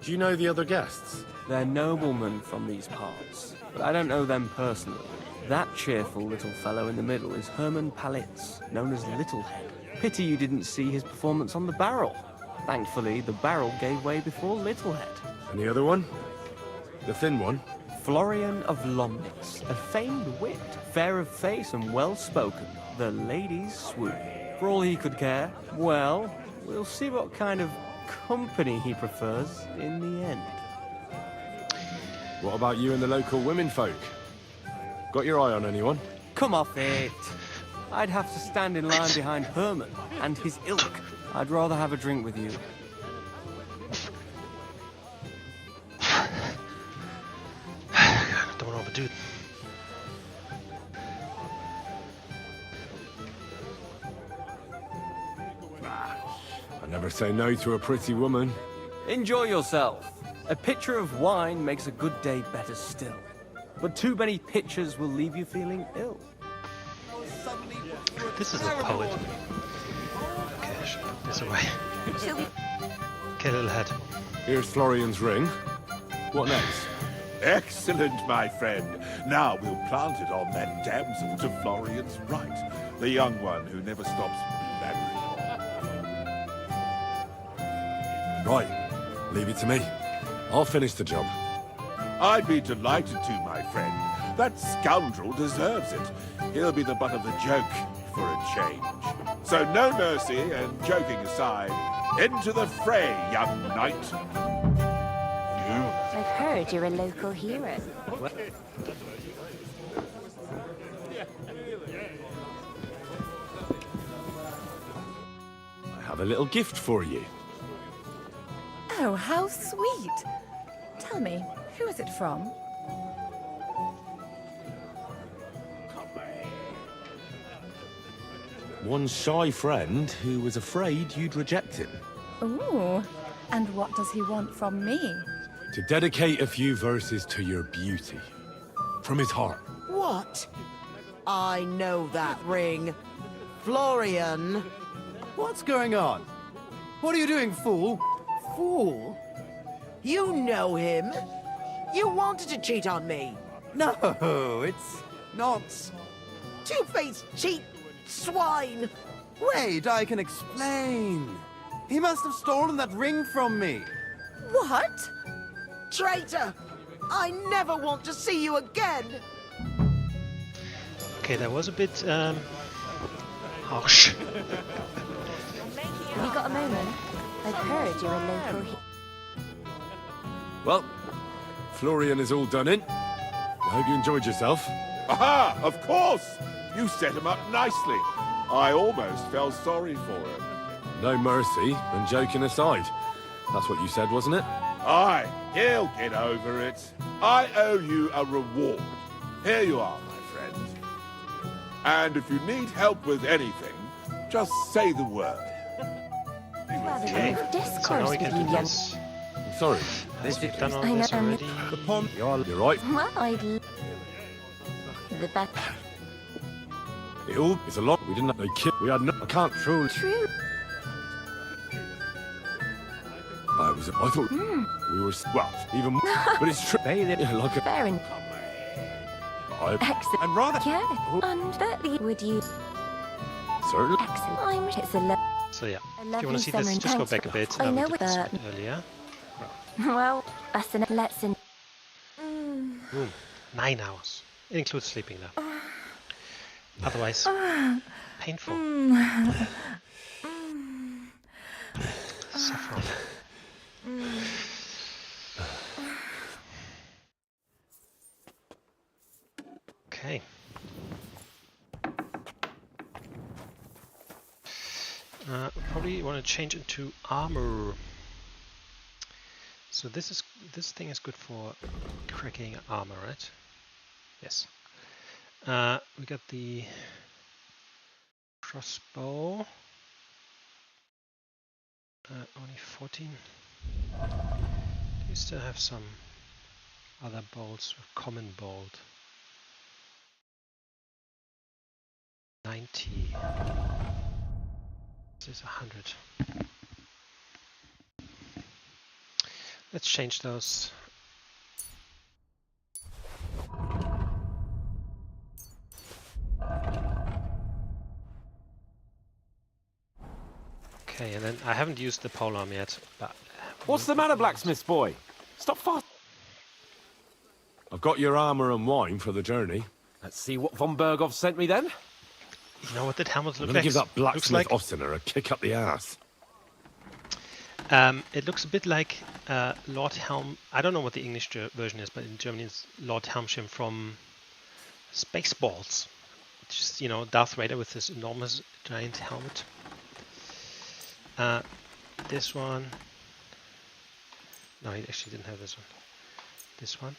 Do you know the other guests? They're noblemen from these parts, but I don't know them personally. That cheerful little fellow in the middle is Herman Palitz, known as Littlehead. Pity you didn't see his performance on the barrel. Thankfully, the barrel gave way before Littlehead. And the other one? The thin one? Florian of Lomnitz, a famed wit, fair of face and well-spoken. The ladies swoon. For all he could care, well, we'll see what kind of company he prefers in the end. What about you and the local women folk? Got your eye on anyone? Come off it. I'd have to stand in line behind Herman and his ilk. I'd rather have a drink with you. Don't want to overdo it. I never say no to a pretty woman. Enjoy yourself. A pitcher of wine makes a good day better still. But too many pitchers will leave you feeling ill. This is a poet. Okay, I should put this away. Okay, little head. Here's Florian's ring. What next? Excellent, my friend. Now we'll plant it on that damsel to Florian's right. The young one who never stops blabbering on. Right. Leave it to me. I'll finish the job. I'd be delighted to, my friend. That scoundrel deserves it. He'll be the butt of the joke for a change. So no mercy, and joking aside, into the fray, young knight. I've heard you're a local hero. I have a little gift for you. Oh, how sweet. Tell me, who is it from? One shy friend who was afraid you'd reject him. Ooh, and what does he want from me? To dedicate a few verses to your beauty. From his heart. What? I know that ring. Florian. What's going on? What are you doing, fool? Fool? You know him. You wanted to cheat on me. No, it's not. Two-faced cheat swine. Wait, I can explain. He must have stolen that ring from me. What? Traitor! I never want to see you again! Okay, that was a bit, harsh. Have you got a moment? I've heard you're a local hero. Well, Florian is all done in. I hope you enjoyed yourself. Aha! Of course! You set him up nicely. I almost felt sorry for him. No mercy, and joking aside. That's what you said, wasn't it? Aye, he'll get over it. I owe you a reward. Here you are, my friend. And if you need help with anything, just say the word. Okay, so now we can do this. I'm sorry. As we've done all I this know, already. The pond. You're right. Well, the back. It all is a lot. We didn't have a kid. We had no. I can't truly. True. I thought we were well, even more. But it's true. Like a. Fair enough. Excellent. And rather. Yeah. And that would you. Certainly. Excellent. It's a So yeah, a if you lovely want to see summer this, in just go Paris. back a bit. I Now we know did this that. a bit earlier. Well, that's enough. Let's in. 9 hours. It includes sleeping now. Otherwise, painful. Saffron. Okay. Probably want to change into armor. So this thing is good for cracking armor, right? Yes. We got the crossbow. Only 14. You still have some other bolts with common bolt. 90. This is 100. Let's change those. Okay, and then I haven't used the polearm yet, but... What's the matter, blacksmith's boy? Stop fast. I've got your armor and wine for the journey. Let's see what von Berghoff sent me then. You know what that helmet I'm looks gonna like? give that blacksmith Like? Ostener a kick up the ass. It looks a bit like Lord Helm... I don't know what the English version is, but in Germany it's Lord Helmshim from Spaceballs. Just, you know, Darth Vader with this enormous giant helmet. This one... No, he actually didn't have this one. This one.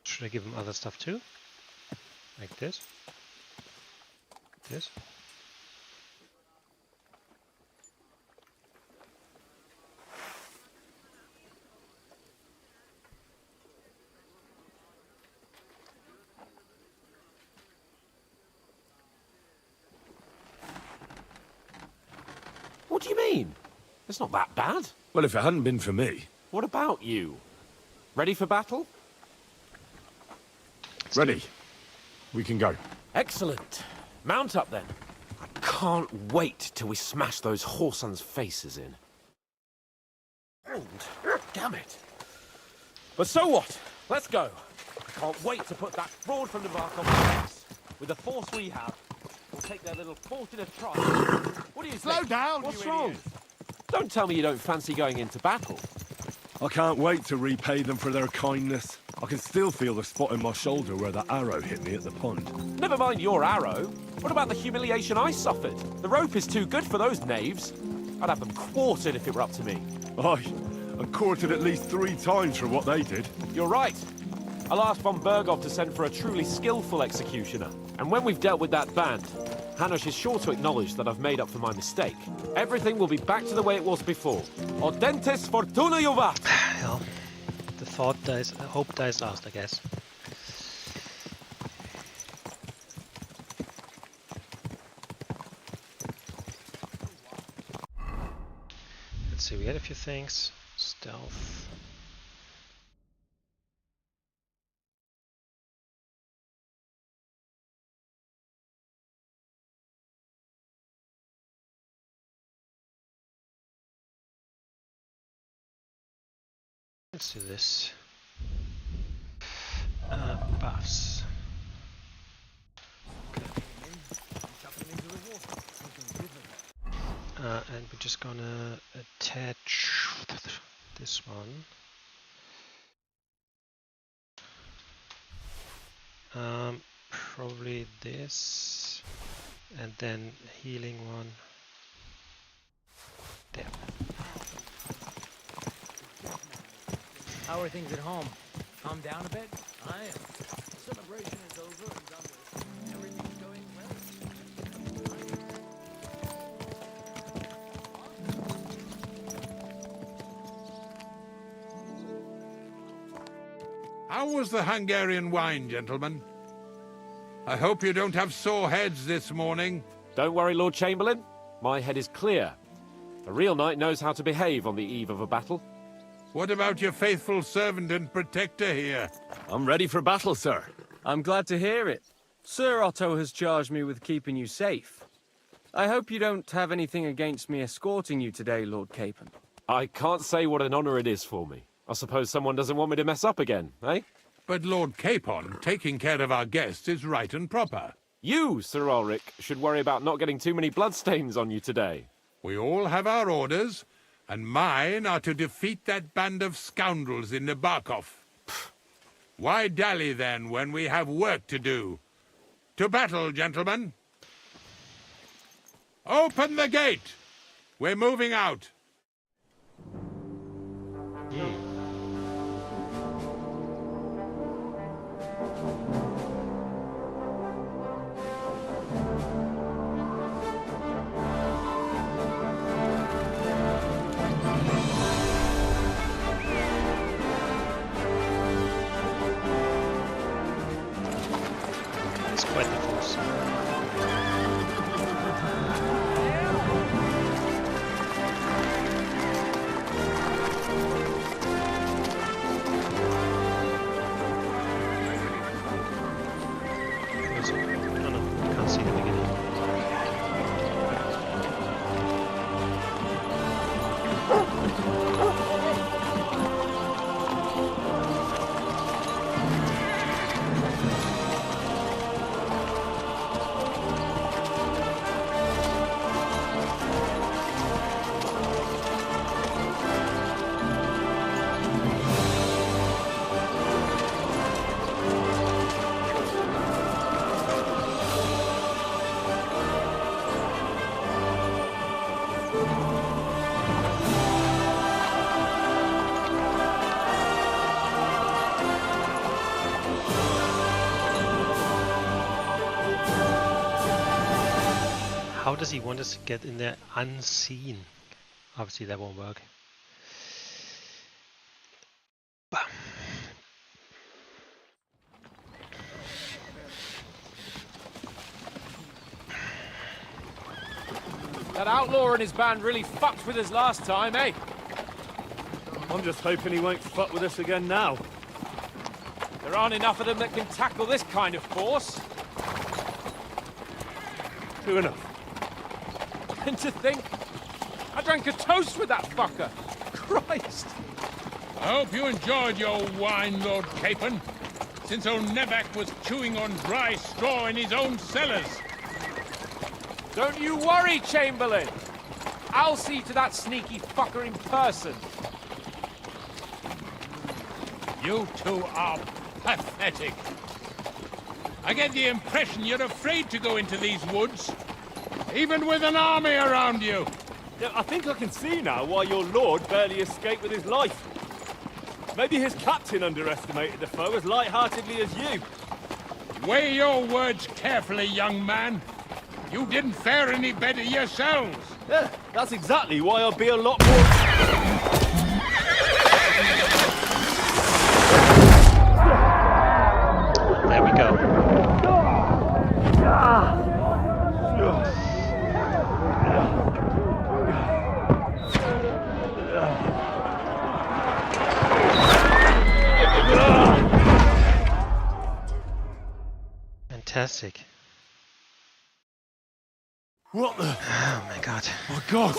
Should I give him other stuff too? Like this? This? What do you mean? It's not that bad. Well, if it hadn't been for me... What about you? Ready for battle? Ready. We can go. Excellent. Mount up then. I can't wait till we smash those whoresons' faces in. Hold. Damn it. But so what? Let's go. I can't wait to put that fraud from the bark on my face. With the force we have, we'll take their little fortune of trust. What do you Slow think? down, What's you wrong? idiot. Don't tell me you don't fancy going into battle. I can't wait to repay them for their kindness. I can still feel the spot in my shoulder where that arrow hit me at the pond. Never mind your arrow. What about the humiliation I suffered? The rope is too good for those knaves. I'd have them quartered if it were up to me. Aye, and quartered at least 3 times for what they did. You're right. I'll ask von Berghoff to send for a truly skillful executioner. And when we've dealt with that band, Hanush is sure to acknowledge that I've made up for my mistake. Everything will be back to the way it was before. Audentes fortuna juvat! Well, the thought dies, hope dies last, I guess. Let's see, we had a few things. Stealth. Let's do this. Buffs. And we're just gonna attach this one. Probably this, and then healing one. There. How are things at home? Calm down a bit? I am. The celebration is over and done with. Everything's going well. How was the Hungarian wine, gentlemen? I hope you don't have sore heads this morning. Don't worry, Lord Chamberlain. My head is clear. A real knight knows how to behave on the eve of a battle. What about your faithful servant and protector here? I'm ready for battle, sir. I'm glad to hear it. Sir Otto has charged me with keeping you safe. I hope you don't have anything against me escorting you today, Lord Capon. I can't say what an honor it is for me. I suppose someone doesn't want me to mess up again, eh? But Lord Capon, taking care of our guests is right and proper. You, Sir Ulrich, should worry about not getting too many bloodstains on you today. We all have our orders, and mine are to defeat that band of scoundrels in Nabokov. Why dally, then, when we have work to do? To battle, gentlemen! Open the gate! We're moving out. It's quite the force. Oh no, I can't see the beginning. How does he want us to get in there unseen? Obviously that won't work. Bam. That outlaw and his band really fucked with us last time, eh? I'm just hoping he won't fuck with us again now. There aren't enough of them that can tackle this kind of force. True enough. And to think, I drank a toast with that fucker. Christ! I hope you enjoyed your wine, Lord Capon, since old Nevac was chewing on dry straw in his own cellars. Don't you worry, Chamberlain. I'll see to that sneaky fucker in person. You two are pathetic. I get the impression you're afraid to go into these woods, even with an army around you. Yeah, I think I can see now why your lord barely escaped with his life. Maybe his captain underestimated the foe as light-heartedly as you. Weigh your words carefully, young man. You didn't fare any better yourselves. Yeah, that's exactly why I'll be a lot more... There we go. Fantastic. What the? Oh my god. Oh God!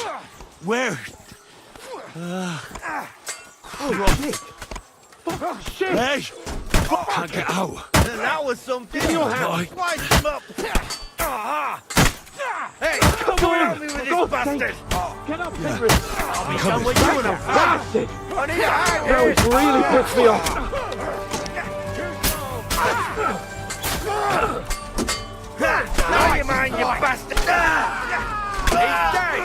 Where? Oh, shit! Hey! Can't get out. That was something. Give your hand. Slice him up. Hey, come on! Help me with this bastard! Get up, Henry! I'll be done with you in a bastard! I need a hand! Now it's really pissed me off. Now you mind, you bastard! He's dead!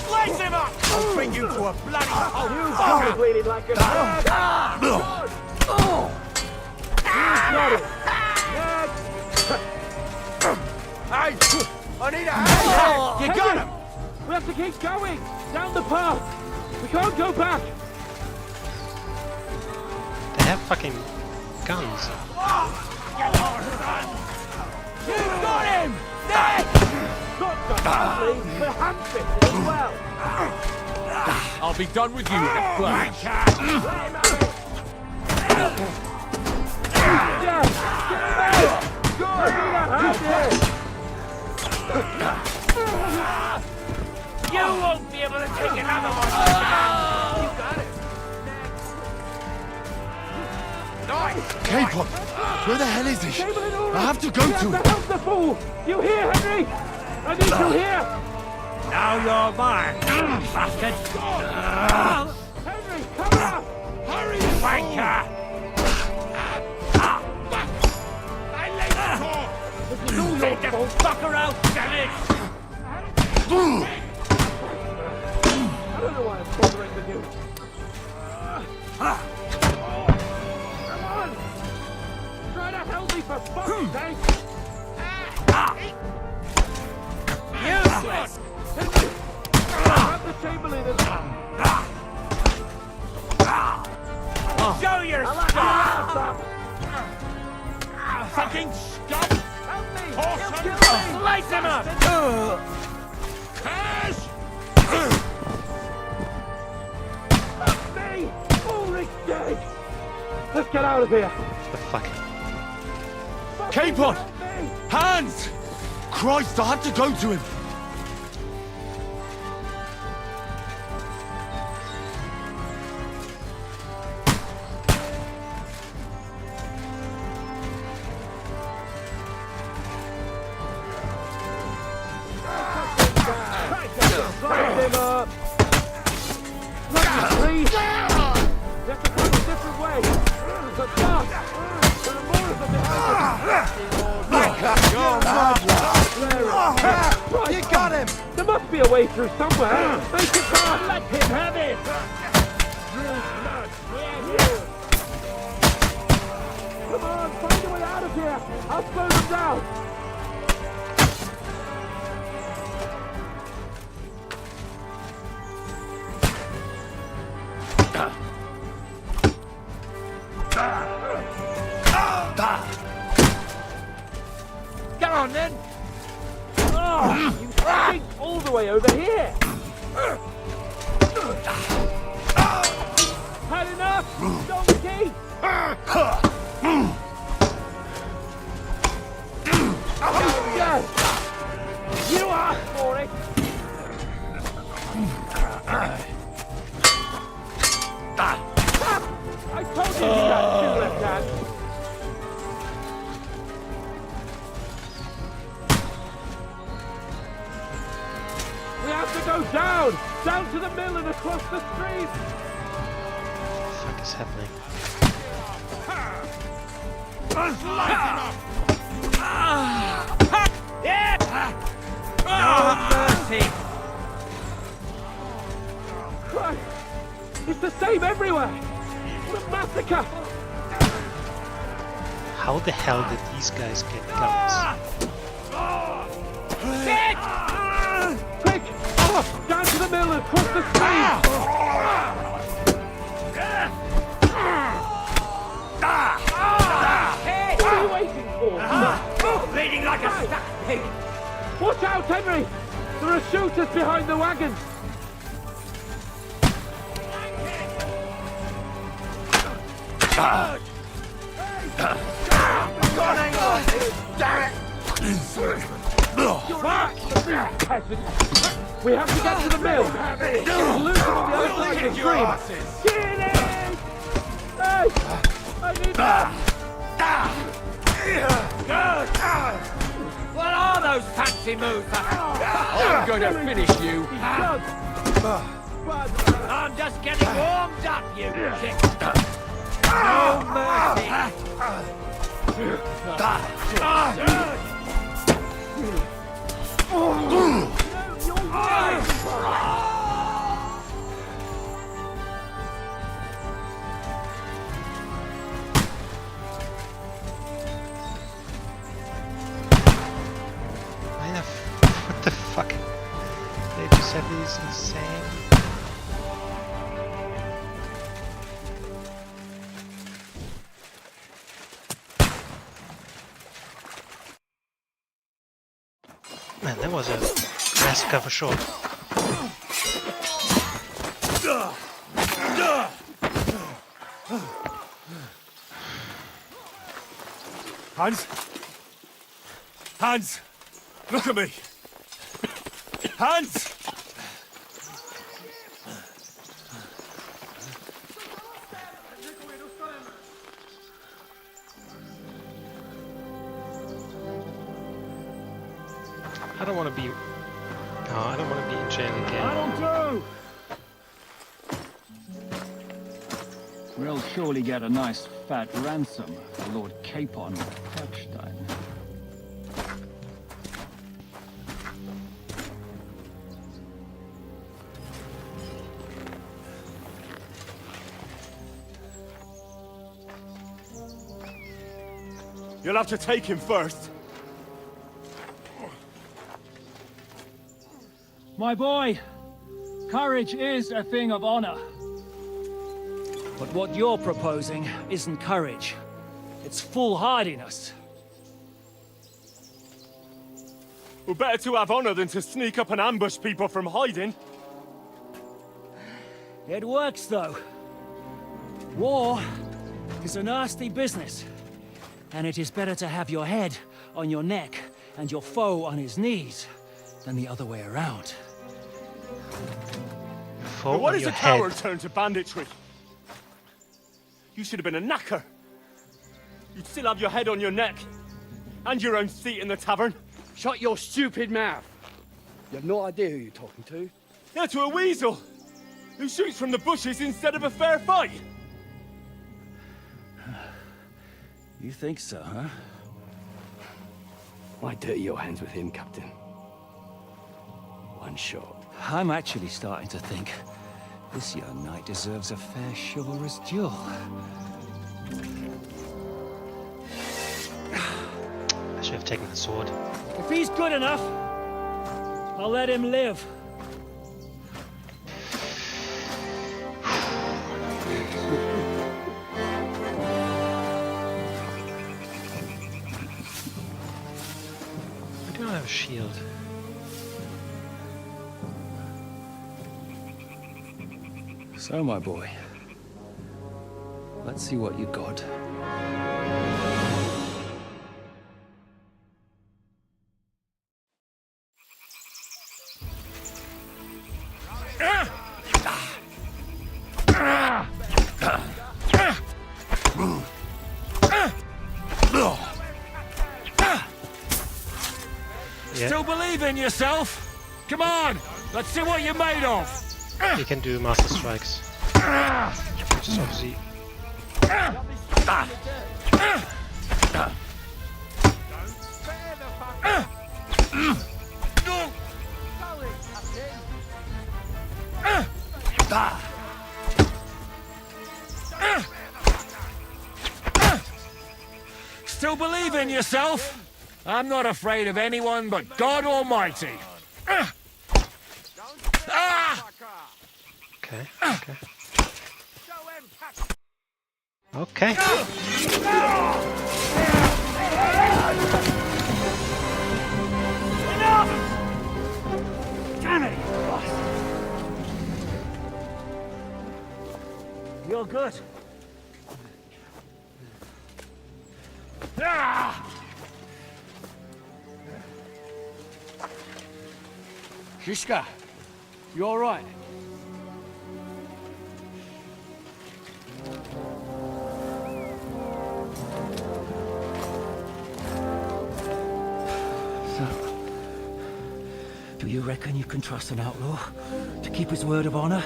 Slice him up! I'll bring you to a bloody halt! You fucker! Really like it. Hey! I need a hand! You got him! We have to keep going! Down the path! We can't go back! They have fucking guns. You got him! Dead! Not just badly, but handfist as well! I'll be done with you in a flash. You won't be able to take another one. You got it. Capon! Where the hell is he? I have to go to him! Help the fool! You hear, Henry? I need you here! Now you're mine, bastard. Henry, come out! Hurry! Wanker! Take the fucker out, damn it! I don't know why I'm bothering with you. Come on! Try to help me for fuck's sake! Useless! Grab the Chamberlain and... Show your stuff! Fucking stop! Help me! Slice him up! Cash! Me! Ulrich's dead! Let's get out of here! The fuck? Capon! Hands! Christ, I have to go to him! Line him up! Look, please! You have to come a different way! But fast! There are more of them behind us! You got him! There must be a way through somewhere! Make it fast! Let him have it! Come on, find a way out of here! I'll slow them down! Get on then! Oh, you stink all the way over here! Had enough, donkey! Yes! You asked for it! I told you you got two left hands! We have to go down! Down to the mill and across the street! What the fuck is happening? No mercy! Christ! It's the same everywhere! What a massacre! How the hell did these guys get guns? Shit! Quick! Off! Down to the mill and across the street! What are you waiting for? Bleeding like a stuck pig! Watch out, Henry! There are shooters behind the wagons! We have to get to the mill! We'll lose them on the other side of the stream! Get in! Hey! I need that! What are those fancy moves? I'm going to finish you! I'm just getting warmed up, you chick! No mercy! What the fuck? They just have these insane... Man, that was a massacre for sure. Hans! Hans! Look at me! Hans! I don't want to be... Oh, I don't want to be in jail again. That'll do! We'll surely get a nice fat ransom for Lord Capon of Kirkstein. You'll have to take him first. My boy, courage is a thing of honor. But what you're proposing isn't courage. It's foolhardiness. We're better to have honor than to sneak up and ambush people from hiding. It works, though. War is a nasty business. And it is better to have your head on your neck and your foe on his knees than the other way around. But what is a coward turn to banditry? You should have been a knacker. You'd still have your head on your neck. And your own seat in the tavern. Shut your stupid mouth. You have no idea who you're talking to. Yeah, to a weasel. Who shoots from the bushes instead of a fair fight. You think so, huh? Why dirty your hands with him, Captain? One shot. I'm actually starting to think this young knight deserves a fair chivalrous duel. I should have taken the sword. If he's good enough, I'll let him live. I don't have a shield. So, my boy, let's see what you got. Still believe in yourself? Come on, let's see what you're made of. He can do master strikes. Which is obviously... Still believe in yourself? I'm not afraid of anyone but God Almighty. Okay, okay. Okay. Enough! Damn it, you're good. Shishka, you all right? Do you reckon you can trust an outlaw to keep his word of honor?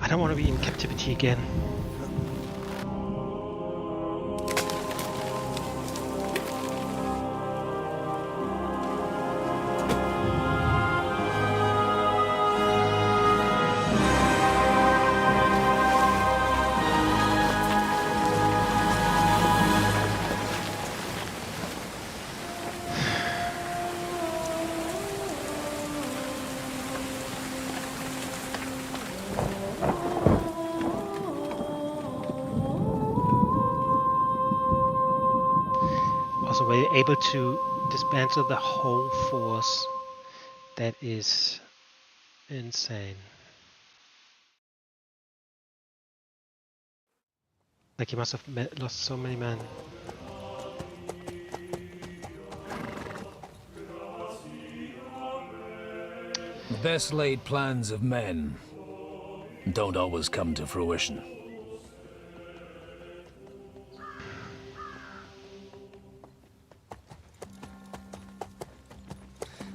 I don't want to be in captivity again. Also, we're able to dismantle the whole force that is insane. Like he must have lost so many men. The best laid plans of men don't always come to fruition.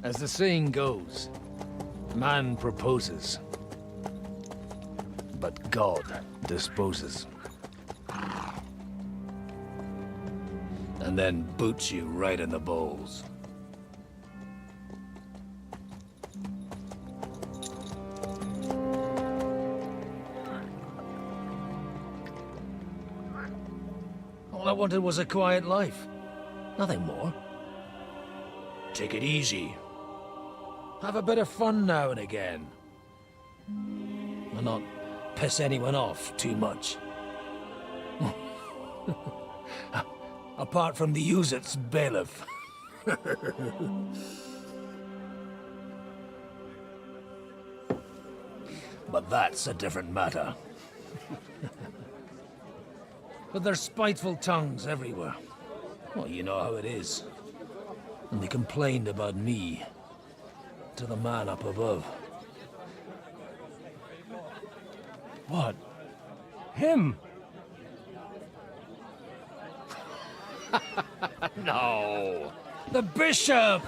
As the saying goes, man proposes, but God disposes. And then boots you right in the balls. All I wanted was a quiet life. Nothing more. Take it easy. Have a bit of fun now and again. And not piss anyone off too much. Apart from the Uzit's bailiff. But that's a different matter. But there's spiteful tongues everywhere. Well, you know how it is. And they complained about me to the man up above. What? Him? No! The bishop!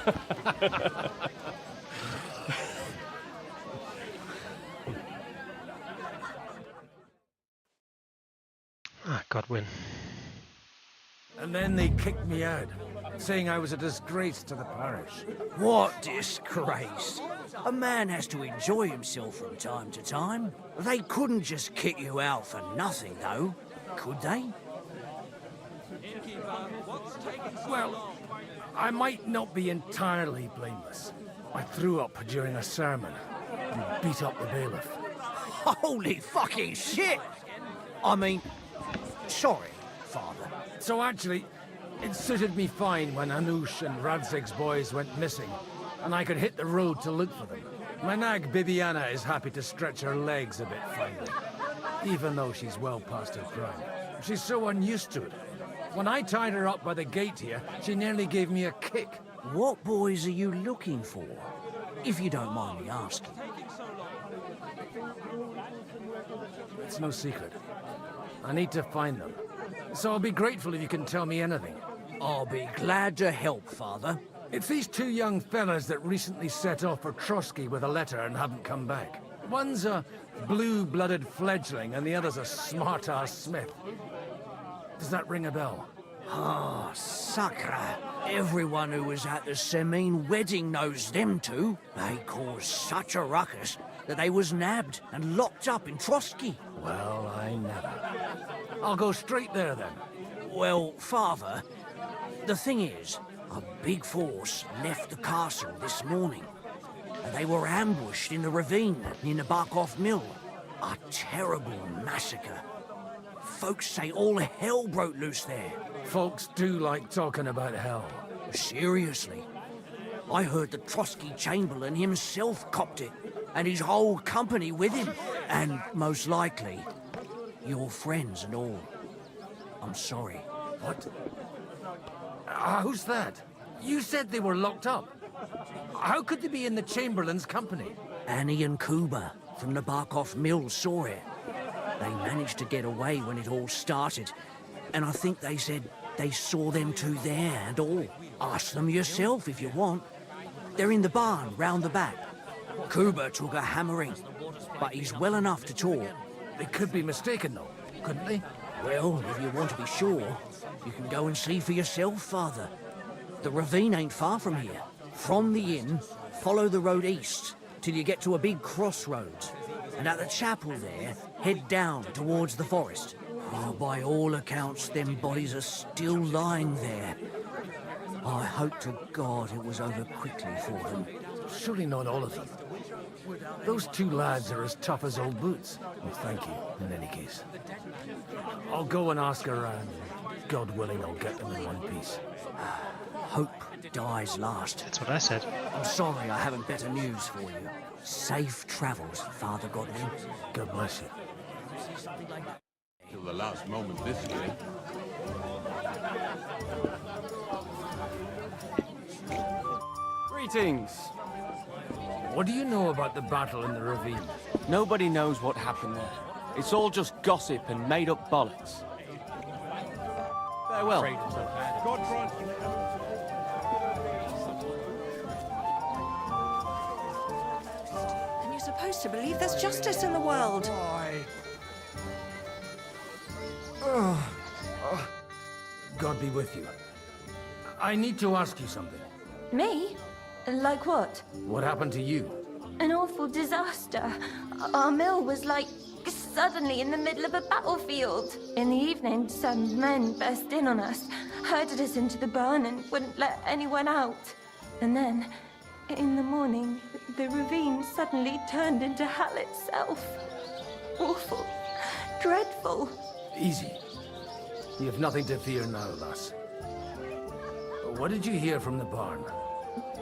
Ah, Godwin. And then they kicked me out, saying I was a disgrace to the parish. What disgrace? A man has to enjoy himself from time to time. They couldn't just kick you out for nothing, though, could they? Well, I might not be entirely blameless. I threw up during a sermon and beat up the bailiff. Holy fucking shit! I mean, sorry, Father. So actually, it suited me fine when Anush and Radzig's boys went missing, and I could hit the road to look for them. My nag Bibiana is happy to stretch her legs a bit finally, even though she's well past her prime. She's so unused to it. When I tied her up by the gate here, she nearly gave me a kick. What boys are you looking for, if you don't mind me asking? It's no secret. I need to find them. So I'll be grateful if you can tell me anything. I'll be glad to help, Father. It's these two young fellas that recently set off for Trotsky with a letter and haven't come back. One's a blue-blooded fledgling and the other's a smart-ass smith. Does that ring a bell? Ah, Sakra. Everyone who was at the Semine wedding knows them two. They caused such a ruckus that they was nabbed and locked up in Trotsky. Well, I never. I'll go straight there, then. Well, Father, the thing is, a big force left the castle this morning, and they were ambushed in the ravine near the Barkov Mill. A terrible massacre. Folks say all hell broke loose there. Folks do like talking about hell. Seriously. I heard the Trotsky Chamberlain himself copped it, and his whole company with him. And most likely, your friends and all. I'm sorry. What? Who's that? You said they were locked up. How could they be in the Chamberlain's company? Annie and Kuba from the Barkov Mill saw it. They managed to get away when it all started, and I think they said they saw them two there and all. Ask them yourself if you want. They're in the barn round the back. Kuba took a hammering, but he's well enough to talk. They could be mistaken, though, couldn't they? Well, if you want to be sure, you can go and see for yourself, Father. The ravine ain't far from here. From the inn, follow the road east till you get to a big crossroads. And at the chapel there, head down towards the forest. Oh, by all accounts, them bodies are still lying there. I hope to God it was over quickly for them. Surely not all of them. Those two lads are as tough as old boots. Well, thank you, in any case. I'll go and ask around. God willing, I'll get them in one piece. Hope dies last. That's what I said. I'm sorry I haven't better news for you. Safe travels, Father Godwin. God bless you. Till the last moment this year. Greetings. What do you know about the battle in the ravine? Nobody knows what happened there. It's all just gossip and made-up bollocks. Farewell. And you're supposed to believe there's justice in the world. Why? God be with you. I need to ask you something. Me? Like what? What happened to you? An awful disaster. Our mill was like suddenly in the middle of a battlefield. In the evening, some men burst in on us, herded us into the barn and wouldn't let anyone out. And then, in the morning, the ravine suddenly turned into hell itself. Awful. Dreadful. Easy. You have nothing to fear now, lass. What did you hear from the barn?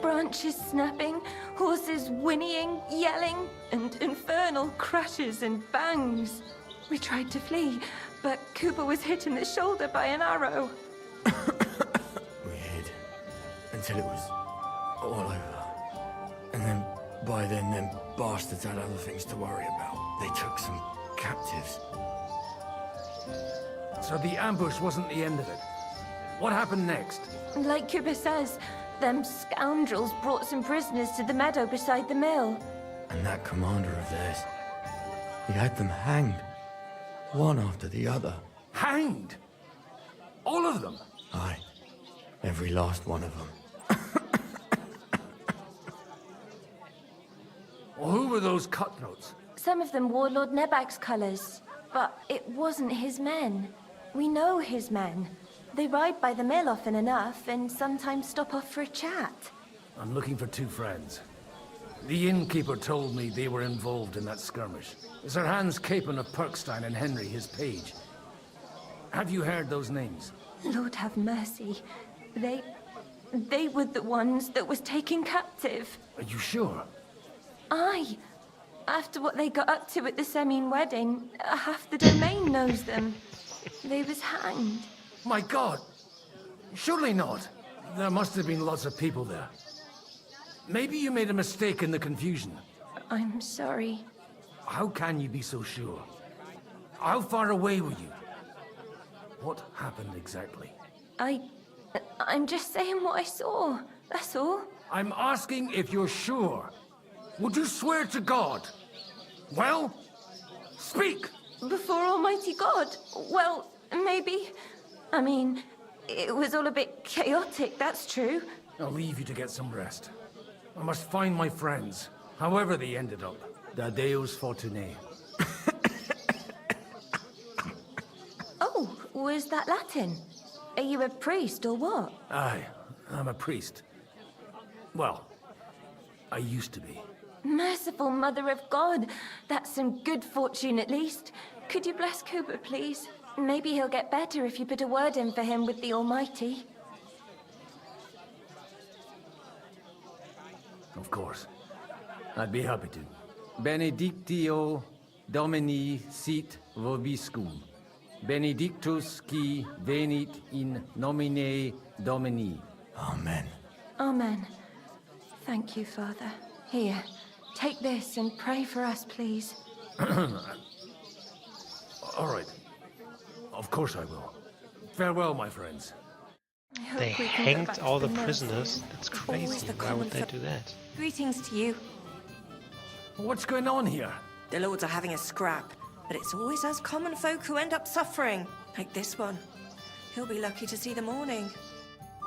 Branches snapping, horses whinnying, yelling, and infernal crashes and bangs. We tried to flee, but Cooper was hit in the shoulder by an arrow. We hid until it was all over. And then, by then, them bastards had other things to worry about. They took some captives. So the ambush wasn't the end of it. What happened next? Like Cooper says, them scoundrels brought some prisoners to the meadow beside the mill. And that commander of theirs, he had them hanged. One after the other. Hanged? All of them? Aye. Every last one of them. Well, who were those cutthroats? Some of them wore Lord Nebag's colours, but it wasn't his men. We know his men. They ride by the mill often enough, and sometimes stop off for a chat. I'm looking for two friends. The innkeeper told me they were involved in that skirmish. Sir Hans Capon of Perkstein and Henry, his page. Have you heard those names? Lord have mercy. They were the ones that was taken captive. Are you sure? Aye. After what they got up to at the Semine wedding, half the domain knows them. They was hanged. My God! Surely not. There must have been lots of people there. Maybe you made a mistake in the confusion. I'm sorry. How can you be so sure? How far away were you? What happened exactly? I'm just saying what I saw. That's all. I'm asking if you're sure. Would you swear to God? Well, speak! Before Almighty God? Well, maybe. I mean, it was all a bit chaotic, that's true. I'll leave you to get some rest. I must find my friends, however they ended up. Da Deus Fortunae. Oh, was that Latin? Are you a priest or what? Aye, I'm a priest. Well, I used to be. Merciful Mother of God. That's some good fortune at least. Could you bless Cooper, please? Maybe he'll get better if you put a word in for him with the Almighty. Of course. I'd be happy to. Benedictio Domini sit vobiscum. Benedictus qui venit in nomine Domini. Amen. Amen. Thank you, Father. Here, take this and pray for us, please. All right. Of course I will. Farewell, my friends. They hanged all the prisoners. That's crazy. Why would they do that? Greetings to you. What's going on here? The lords are having a scrap, but it's always us common folk who end up suffering, like this one. He'll be lucky to see the morning.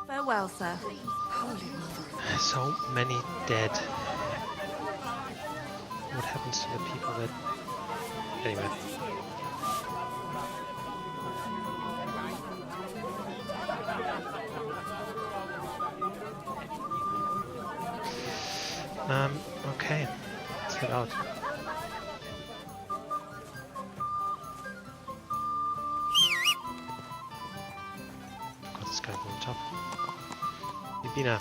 Farewell, sir. Holy Mother. So many dead. What happens to the people that... Anyway. Okay. head out. Got this guy on top. Ibina.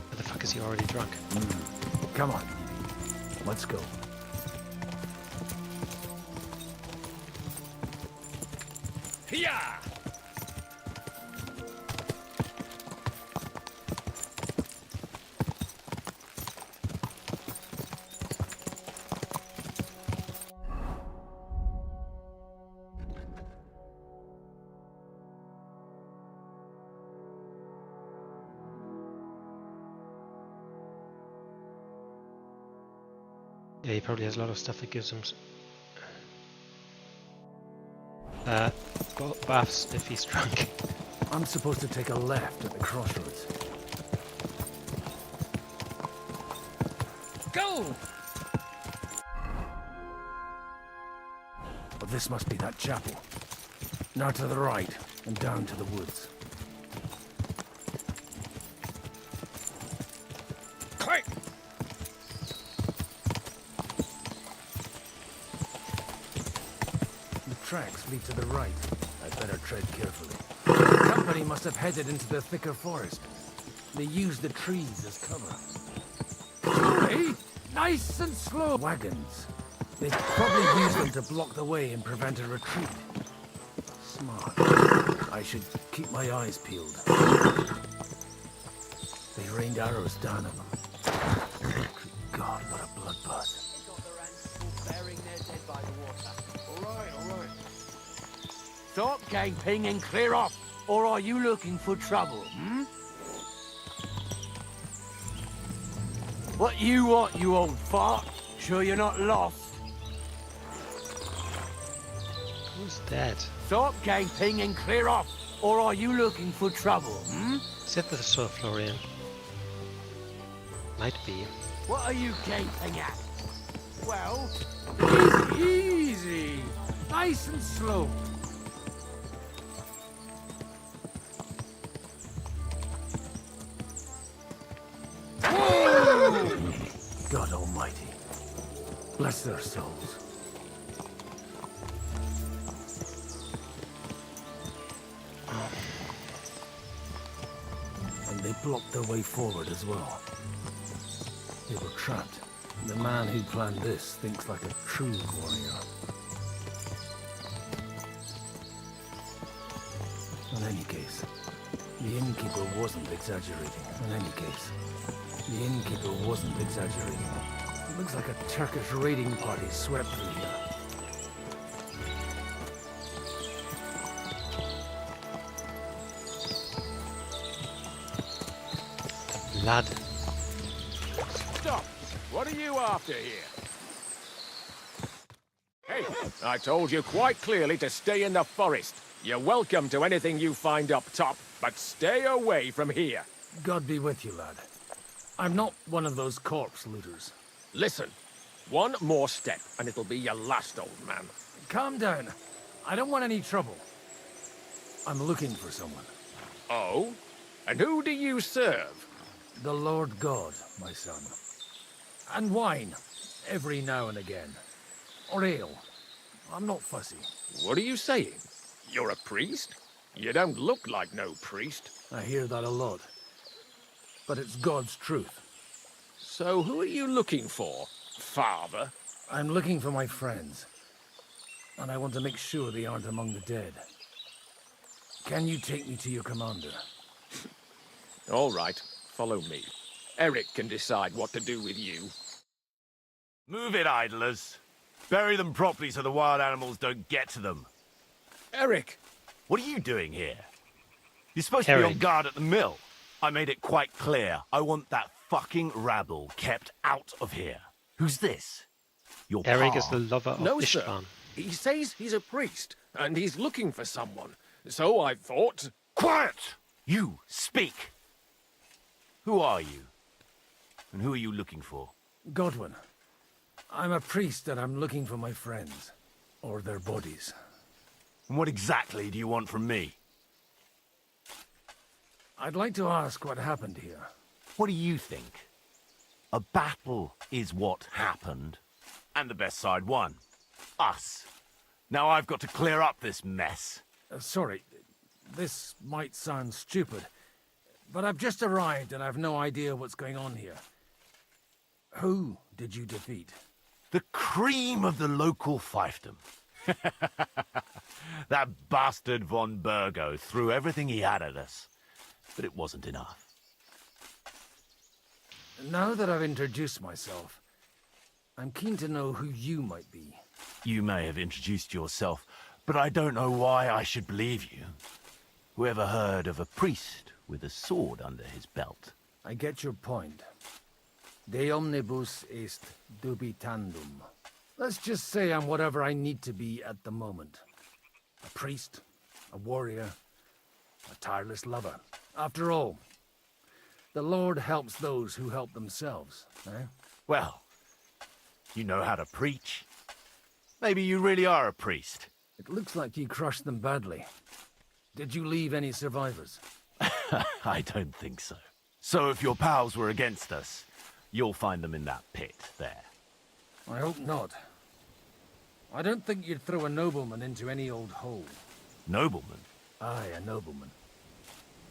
Where the fuck is he already drunk? Come on. Let's go. Yeah, he probably has a lot of stuff that gives him buffs if he's drunk. I'm supposed to take a left at the crossroads. Go! Well, this must be that chapel. Now to the right and down to the woods. Quick! The tracks lead to the right. I'd better tread carefully. The company must have headed into the thicker forest. They used the trees as cover. Slowly, nice and slow. Wagons. They probably used them to block the way and prevent a retreat. Smart. I should keep my eyes peeled. They rained arrows down at them. God, what a bloodbath. Stop gaping and clear off, or are you looking for trouble, hmm? What you want, you old fart? Sure you're not lost? Who's that? Stop gaping and clear off, or are you looking for trouble, hmm? Is that the Sir Florian? Might be. What are you gaping at? Well, Easy. Nice and slow. God Almighty, bless their souls. And they blocked their way forward as well. They were trapped. The man who planned this thinks like a true warrior. In any case, the innkeeper wasn't exaggerating. In any case, the innkeeper wasn't exaggerating. It looks like a Turkish raiding party swept through here. Blood. Stop! What are you after here? Hey, I told you quite clearly to stay in the forest. You're welcome to anything you find up top, but stay away from here. God be with you, lad. I'm not one of those corpse looters. Listen, one more step and it'll be your last, old man. Calm down. I don't want any trouble. I'm looking for someone. Oh? And who do you serve? The Lord God, my son. And wine, every now and again. Or ale. I'm not fussy. What are you saying? You're a priest? You don't look like no priest. I hear that a lot. But it's God's truth. So who are you looking for, Father? I'm looking for my friends. And I want to make sure they aren't among the dead. Can you take me to your commander? All right, follow me. Eric can decide what to do with you. Move it, idlers. Bury them properly so the wild animals don't get to them. Eric! What are you doing here? You're supposed to be on guard at the mill. I made it quite clear. I want that fucking rabble kept out of here. Who's this? Your Eric pa? is the lover of No, Ishvan. sir. He says he's a priest, and he's looking for someone. So I thought... Quiet! You, speak! Who are you? And who are you looking for? Godwin. I'm a priest and I'm looking for my friends. Or their bodies. And what exactly do you want from me? I'd like to ask what happened here. What do you think? A battle is what happened. And the best side won. Us. Now I've got to clear up this mess. Sorry, this might sound stupid, but I've just arrived and I've no idea what's going on here. Who did you defeat? The cream of the local fiefdom. That bastard von Burgo threw everything he had at us, but it wasn't enough. Now that I've introduced myself, I'm keen to know who you might be. You may have introduced yourself, but I don't know why I should believe you. Whoever heard of a priest with a sword under his belt? I get your point. De omnibus est dubitandum. Let's just say I'm whatever I need to be at the moment. A priest, a warrior, a tireless lover. After all, the Lord helps those who help themselves, eh? Well, you know how to preach. Maybe you really are a priest. It looks like you crushed them badly. Did you leave any survivors? I don't think so. So if your pals were against us, you'll find them in that pit there. I hope not. I don't think you'd throw a nobleman into any old hole. Nobleman? Aye, a nobleman.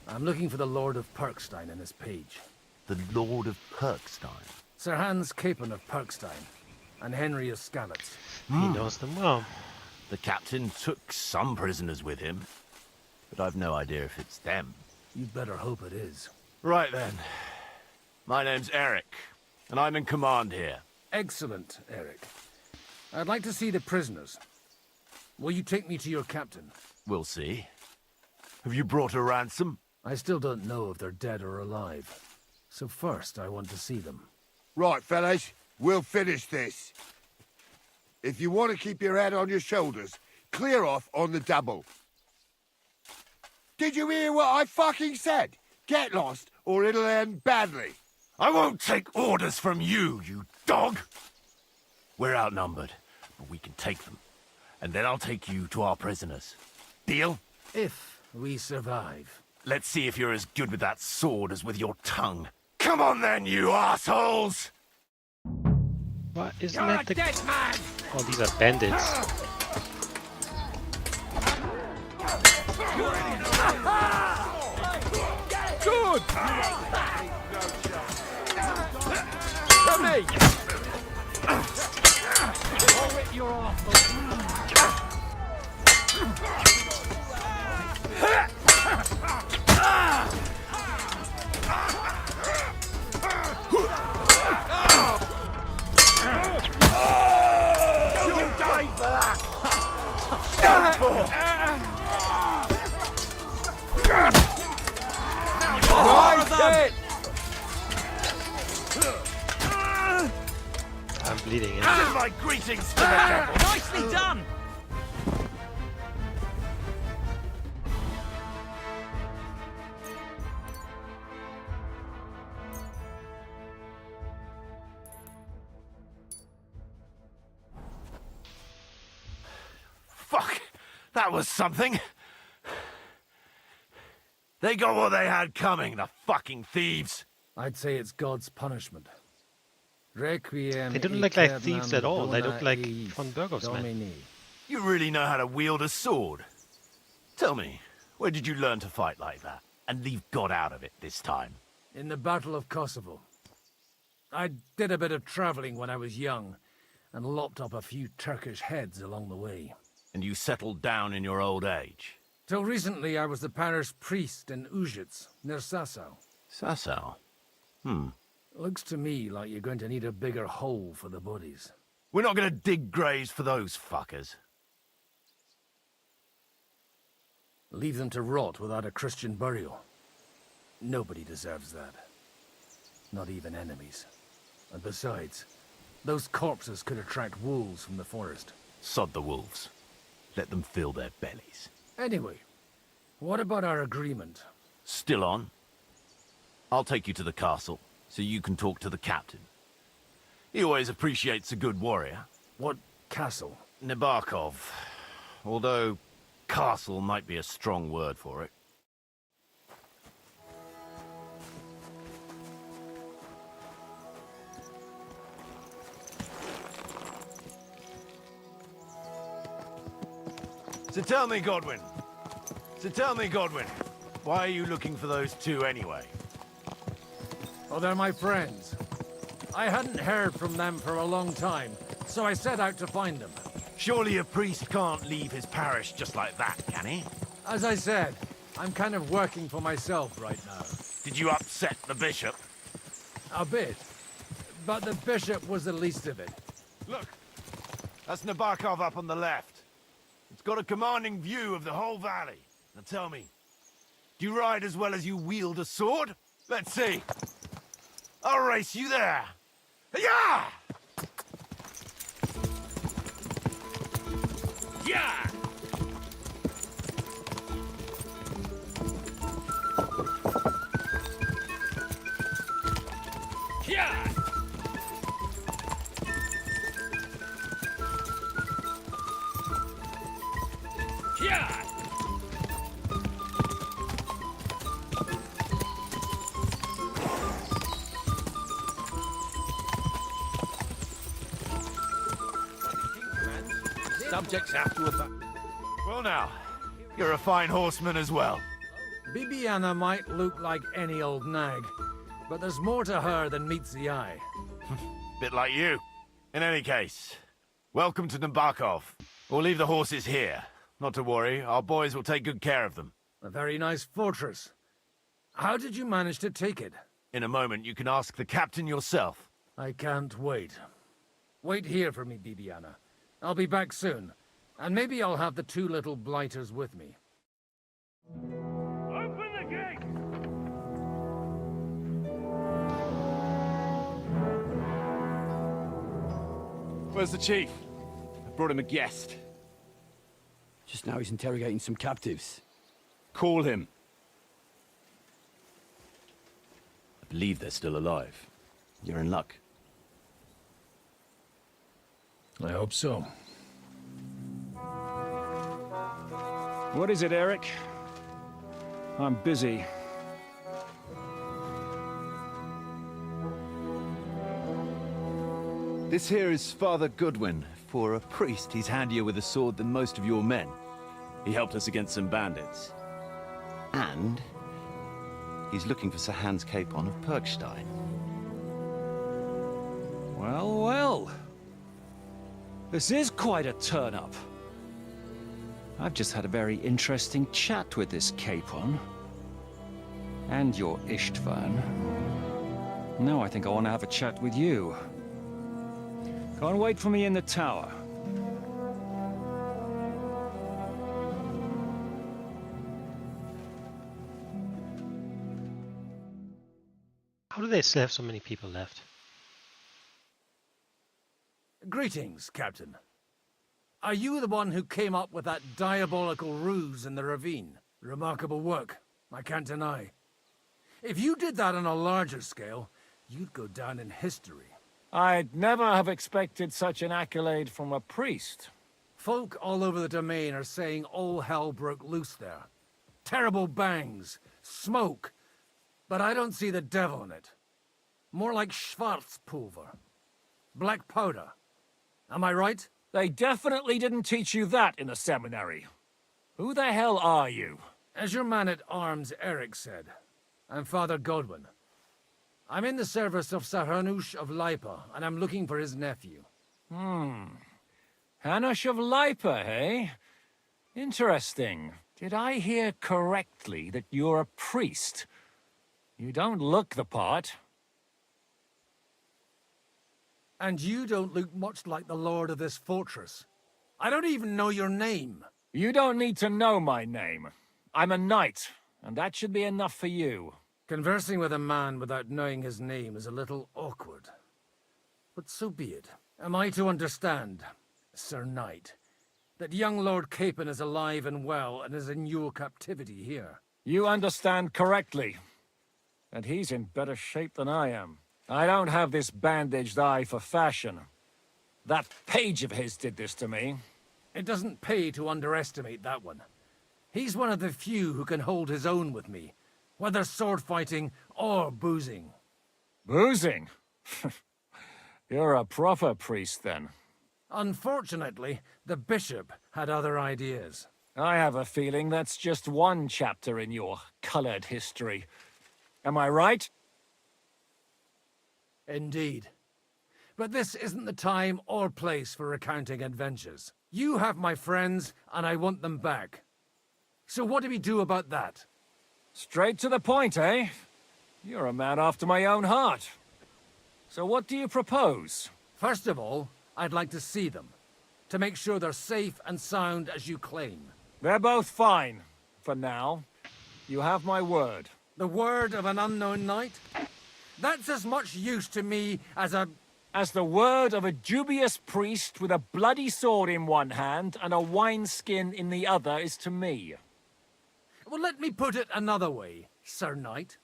I'm looking for the Lord of Perkstein in this page. The Lord of Perkstein? Sir Hans Capon of Perkstein, and Henry of Skalitz. He knows them well. The captain took some prisoners with him, but I've no idea if it's them. You'd better hope it is. Right then. My name's Eric, and I'm in command here. Excellent, Eric. I'd like to see the prisoners. Will you take me to your captain? We'll see. Have you brought a ransom? I still don't know if they're dead or alive. So first, I want to see them. Right, fellas, we'll finish this. If you want to keep your head on your shoulders, clear off on the double. Did you hear what I fucking said? Get lost, or it'll end badly. I won't take orders from you, you dog! We're outnumbered, but we can take them. And then I'll take you to our prisoners. Deal? If we survive. Let's see if you're as good with that sword as with your tongue. Come on then, you assholes! What? Isn't that the... Oh, these are bandits. Good! Come me! I'll rip your arse. You died for that! Stand for! Right, I'm bleeding. Send my greetings to the devil. Nicely done! Fuck! That was something! They got what they had coming, the fucking thieves! I'd say it's God's punishment. Requiem. They don't look like thieves at all. They look like von Burgos men. You really know how to wield a sword. Tell me, where did you learn to fight like that? And leave God out of it this time? In the Battle of Kosovo. I did a bit of traveling when I was young, and lopped up a few Turkish heads along the way. And you settled down in your old age? Till recently, I was the parish priest in Ujits, near Sasau. Sasau? Looks to me like you're going to need a bigger hole for the bodies. We're not gonna dig graves for those fuckers. Leave them to rot without a Christian burial. Nobody deserves that. Not even enemies. And besides, those corpses could attract wolves from the forest. Sod the wolves. Let them fill their bellies. Anyway, what about our agreement? Still on. I'll take you to the castle, so you can talk to the captain. He always appreciates a good warrior. What castle? Nabokov. Although, castle might be a strong word for it. So tell me, Godwin. Why are you looking for those two anyway? Oh, they're my friends. I hadn't heard from them for a long time, so I set out to find them. Surely a priest can't leave his parish just like that, can he? As I said, I'm kind of working for myself right now. Did you upset the bishop? A bit. But the bishop was the least of it. Look, that's Nabokov up on the left. It's got a commanding view of the whole valley. Now tell me, do you ride as well as you wield a sword? Let's see. I'll race you there. Yeah! Yeah! Yeah! Yeah! Subjects have to obey. Well now, you're a fine horseman as well. Bibiana might look like any old nag, but there's more to her than meets the eye. Bit like you. In any case, welcome to Nabokov. We'll leave the horses here. Not to worry, our boys will take good care of them. A very nice fortress. How did you manage to take it? In a moment, you can ask the captain yourself. I can't wait. Wait here for me, Bibiana. I'll be back soon, and maybe I'll have the two little blighters with me. Open the gate! Where's the chief? I brought him a guest. Just now he's interrogating some captives. Call him. I believe they're still alive. You're in luck. I hope so. What is it, Eric? I'm busy. This here is Father Goodwin. For a priest, he's handier with a sword than most of your men. He helped us against some bandits. And he's looking for Sir Hans Capon of Perkstein. Well, well. This is quite a turn-up. I've just had a very interesting chat with this Capon. And your Istvan. Now I think I want to have a chat with you. Can't wait for me in the tower. How do they still have so many people left? Greetings, Captain. Are you the one who came up with that diabolical ruse in the ravine? Remarkable work, I can't deny. If you did that on a larger scale, you'd go down in history. I'd never have expected such an accolade from a priest. Folk all over the domain are saying all hell broke loose there. Terrible bangs, smoke, but I don't see the devil in it. More like Schwarzpulver. Black powder. Am I right? They definitely didn't teach you that in the seminary. Who the hell are you? As your man-at-arms Eric said, I'm Father Godwin. I'm in the service of Sir Hanush of Lipa, and I'm looking for his nephew. Hanush of Lipa, eh? Interesting. Did I hear correctly that you're a priest? You don't look the part. And you don't look much like the lord of this fortress. I don't even know your name. You don't need to know my name. I'm a knight, and that should be enough for you. Conversing with a man without knowing his name is a little awkward. But so be it. Am I to understand, Sir Knight, that young Lord Capon is alive and well and is in your captivity here? You understand correctly. And he's in better shape than I am. I don't have this bandaged eye for fashion. That page of his did this to me. It doesn't pay to underestimate that one. He's one of the few who can hold his own with me, whether sword fighting or boozing. Boozing? You're a proper priest, then. Unfortunately, the bishop had other ideas. I have a feeling that's just one chapter in your colored history. Am I right? Indeed. But this isn't the time or place for recounting adventures. You have my friends, and I want them back. So what do we do about that? Straight to the point, eh? You're a man after my own heart. So what do you propose? First of all, I'd like to see them, to make sure they're safe and sound as you claim. They're both fine, for now. You have my word. The word of an unknown knight? That's as much use to me as the word of a dubious priest with a bloody sword in one hand and a wineskin in the other is to me. Well, let me put it another way, Sir Knight.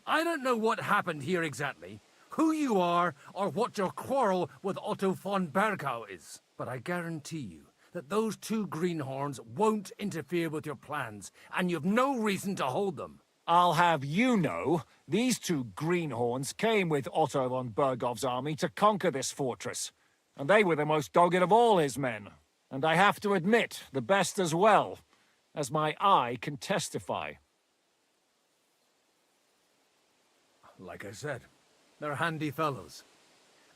I don't know what happened here exactly, who you are, or what your quarrel with Otto von Bergau is. But I guarantee you that those two greenhorns won't interfere with your plans, and you've no reason to hold them. I'll have you know, these two greenhorns came with Otto von Bergov's army to conquer this fortress, and they were the most dogged of all his men. And I have to admit, the best as well, as my eye can testify. Like I said, they're handy fellows.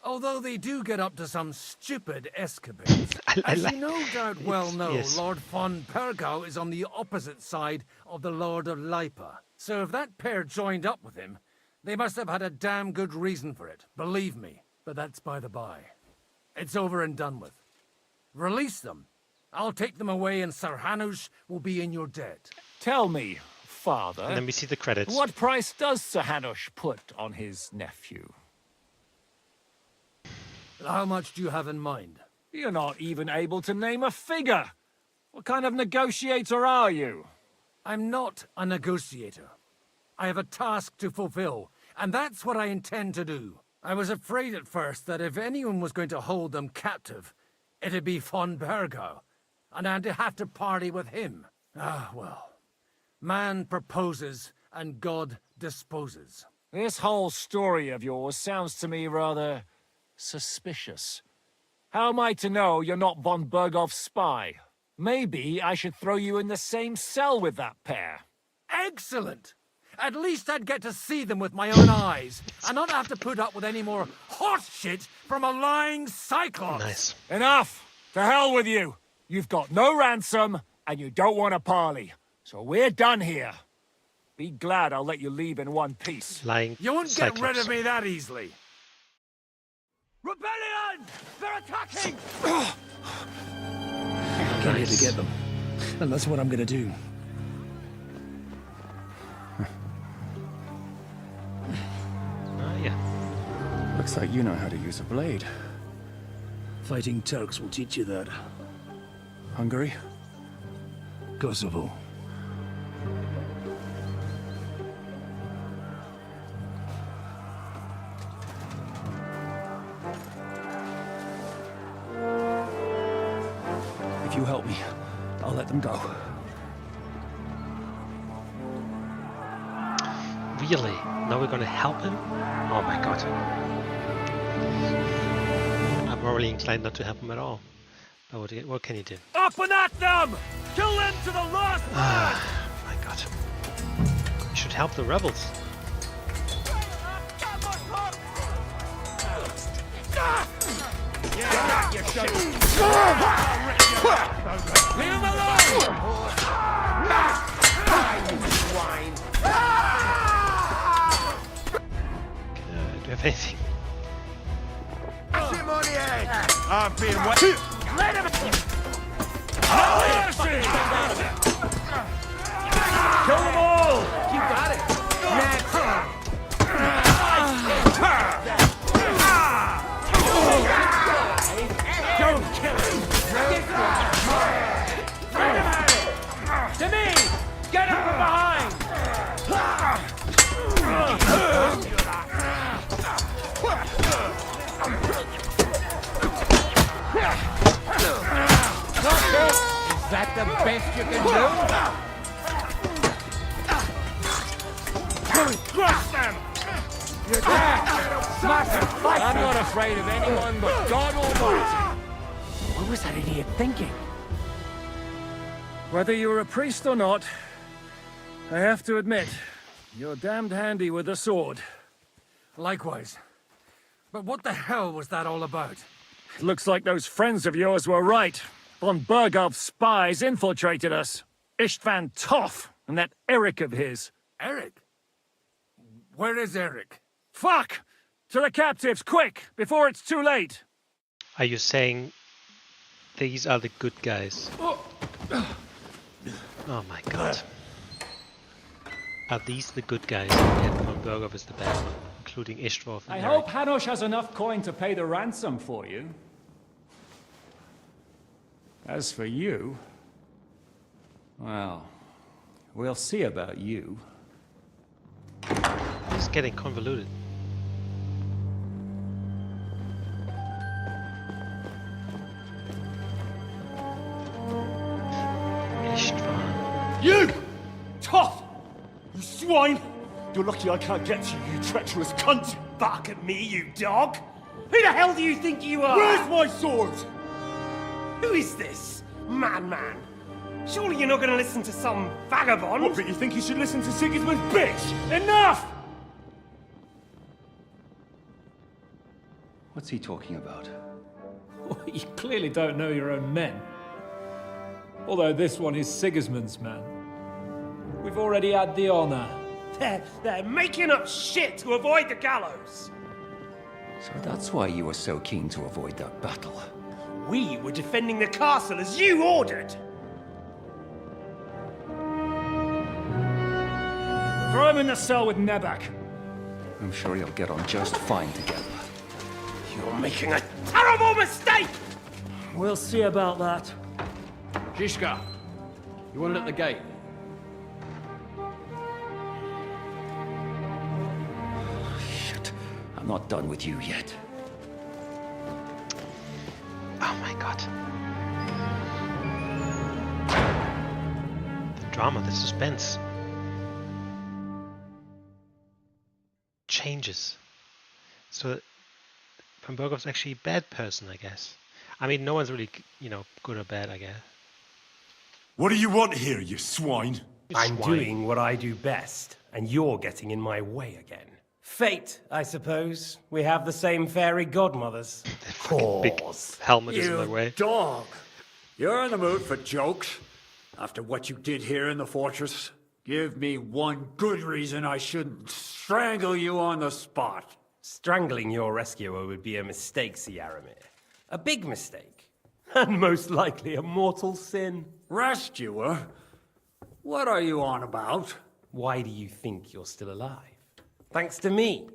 Although they do get up to some stupid escapades. As you no doubt well know, yes. Lord von Bergau is on the opposite side of the Lord of Lipa. So if that pair joined up with him, they must have had a damn good reason for it, believe me. But that's by the by. It's over and done with. Release them. I'll take them away and Sir Hanush will be in your debt. Tell me, Father... And then we see the credits. What price does Sir Hanush put on his nephew? How much do you have in mind? You're not even able to name a figure. What kind of negotiator are you? I'm not a negotiator. I have a task to fulfill, and that's what I intend to do. I was afraid at first that if anyone was going to hold them captive, it'd be von Bergau, and I'd have to party with him. Ah, well. Man proposes, and God disposes. This whole story of yours sounds to me rather... suspicious. How am I to know you're not von Bergov's spy? Maybe I should throw you in the same cell with that pair. Excellent! At least I'd get to see them with my own eyes, and not have to put up with any more horse shit from a lying cyclops. Nice. Enough! To hell with you! You've got no ransom, and you don't want a parley. So we're done here. Be glad I'll let you leave in one piece. Lying You won't cyclops. get rid of me that easily. Rebellion! They're attacking! I came here to get them, and that's what I'm gonna do. Yeah. Looks like you know how to use a blade. Fighting Turks will teach you that. Hungary? Kosovo. If you help me, I'll let them go. Really? Now we're gonna help him? Oh my god. I'm morally inclined not to help him at all. But what can you do? Up and at them! Kill them to the last man! My god. You should help the rebels. Yeah, you should. Leave him alone! Do you have anything? I'm being wet. Let him... Kill them all! You got it. Next. Don't kill him! To me! Get him from behind! Is that the best you can do? Crush them! You're there! Smash them! I'm not afraid of anyone but God Almighty. What was that idiot thinking? Whether you're a priest or not, I have to admit, you're damned handy with a sword. Likewise. But what the hell was that all about? It looks like those friends of yours were right. Von Bergov's spies infiltrated us. Istvan Toth and that Eric of his. Eric? Where is Eric? Fuck! To the captives, quick, before it's too late! Are you saying these are the good guys? Oh my god. Are these the good guys? And Von Bergov is the bad one, including Istvan. I hope Hanush has enough coin to pay the ransom for you. As for you, well, we'll see about you. This is getting convoluted. Istvan. You! Tough! You swine! You're lucky I can't get to you, you treacherous cunt! Bark at me, you dog! Who the hell do you think you are? Where's my sword? Who is this? Man. Surely you're not gonna listen to some vagabond? What, but you think you should listen to Sigismund's bitch? Enough! What's he talking about? You clearly don't know your own men. Although this one is Sigismund's man. We've already had the honor. They're making up shit to avoid the gallows! So that's why you were so keen to avoid that battle. We were defending the castle as you ordered! Throw him in the cell with Nebak. I'm sure you'll get on just fine together. You're making a terrible mistake! We'll see about that. Zhishka, you want it at the gate? Shit, I'm not done with you yet. Oh my god. The drama, the suspense. Changes. So, Von Bergov's actually a bad person, I guess. I mean, no one's really, good or bad, I guess. What do you want here, you swine? I'm doing what I do best, and you're getting in my way again. Fate, I suppose. We have the same fairy godmothers. Big helmet is in their way. Dog! You're in the mood for jokes? After what you did here in the fortress? Give me one good reason I shouldn't strangle you on the spot. Strangling your rescuer would be a mistake, Yaramir. A big mistake. And most likely a mortal sin. Rescuer? What are you on about? Why do you think you're still alive? Thanks to me.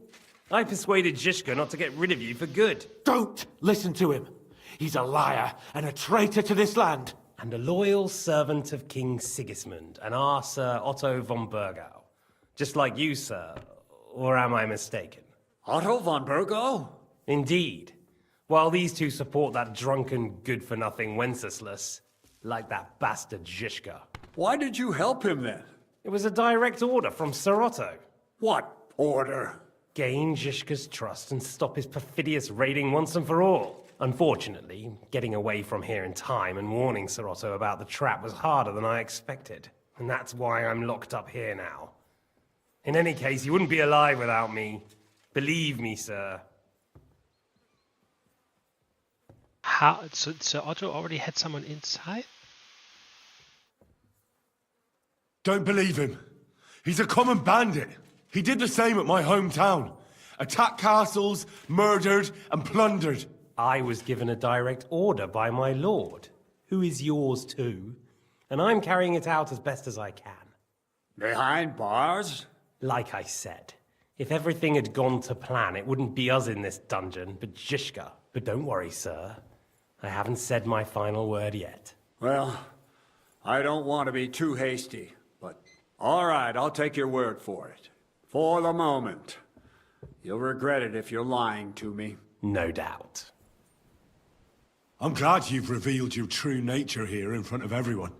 I persuaded Zhishka not to get rid of you for good. Don't listen to him. He's a liar and a traitor to this land. And a loyal servant of King Sigismund and our Sir Otto von Bergau. Just like you, sir. Or am I mistaken? Otto von Bergau? Indeed. While these two support that drunken, good-for-nothing Wenceslas, like that bastard Zhishka. Why did you help him then? It was a direct order from Sir Otto. What order? Gain Zhishka's trust and stop his perfidious raiding once and for all. Unfortunately, getting away from here in time and warning Sir Otto about the trap was harder than I expected. And that's why I'm locked up here now. In any case, you wouldn't be alive without me. Believe me, sir. How? So Otto already had someone inside? Don't believe him. He's a common bandit. He did the same at my hometown. Attacked castles, murdered and plundered. I was given a direct order by my lord, who is yours too, and I'm carrying it out as best as I can. Behind bars? Like I said, if everything had gone to plan, it wouldn't be us in this dungeon, but Zhishka. But don't worry, sir. I haven't said my final word yet. Well, I don't want to be too hasty, but all right, I'll take your word for it. For the moment. You'll regret it if you're lying to me. No doubt. I'm glad you've revealed your true nature here in front of everyone.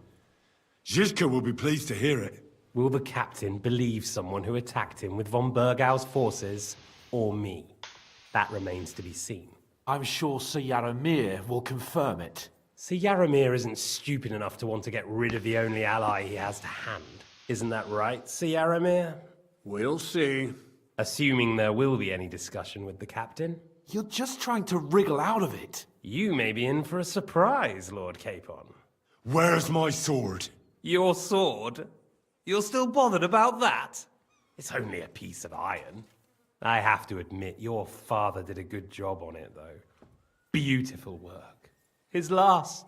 Zhizka will be pleased to hear it. Will the captain believe someone who attacked him with von Bergau's forces, or me? That remains to be seen. I'm sure Sir Yaramir will confirm it. Sir Yaramir isn't stupid enough to want to get rid of the only ally he has to hand. Isn't that right, Sir Yaramir? We'll see. Assuming there will be any discussion with the captain. You're just trying to wriggle out of it. You may be in for a surprise, Lord Capon. Where's my sword? Your sword? You're still bothered about that? It's only a piece of iron. I have to admit, your father did a good job on it, though. Beautiful work. His last.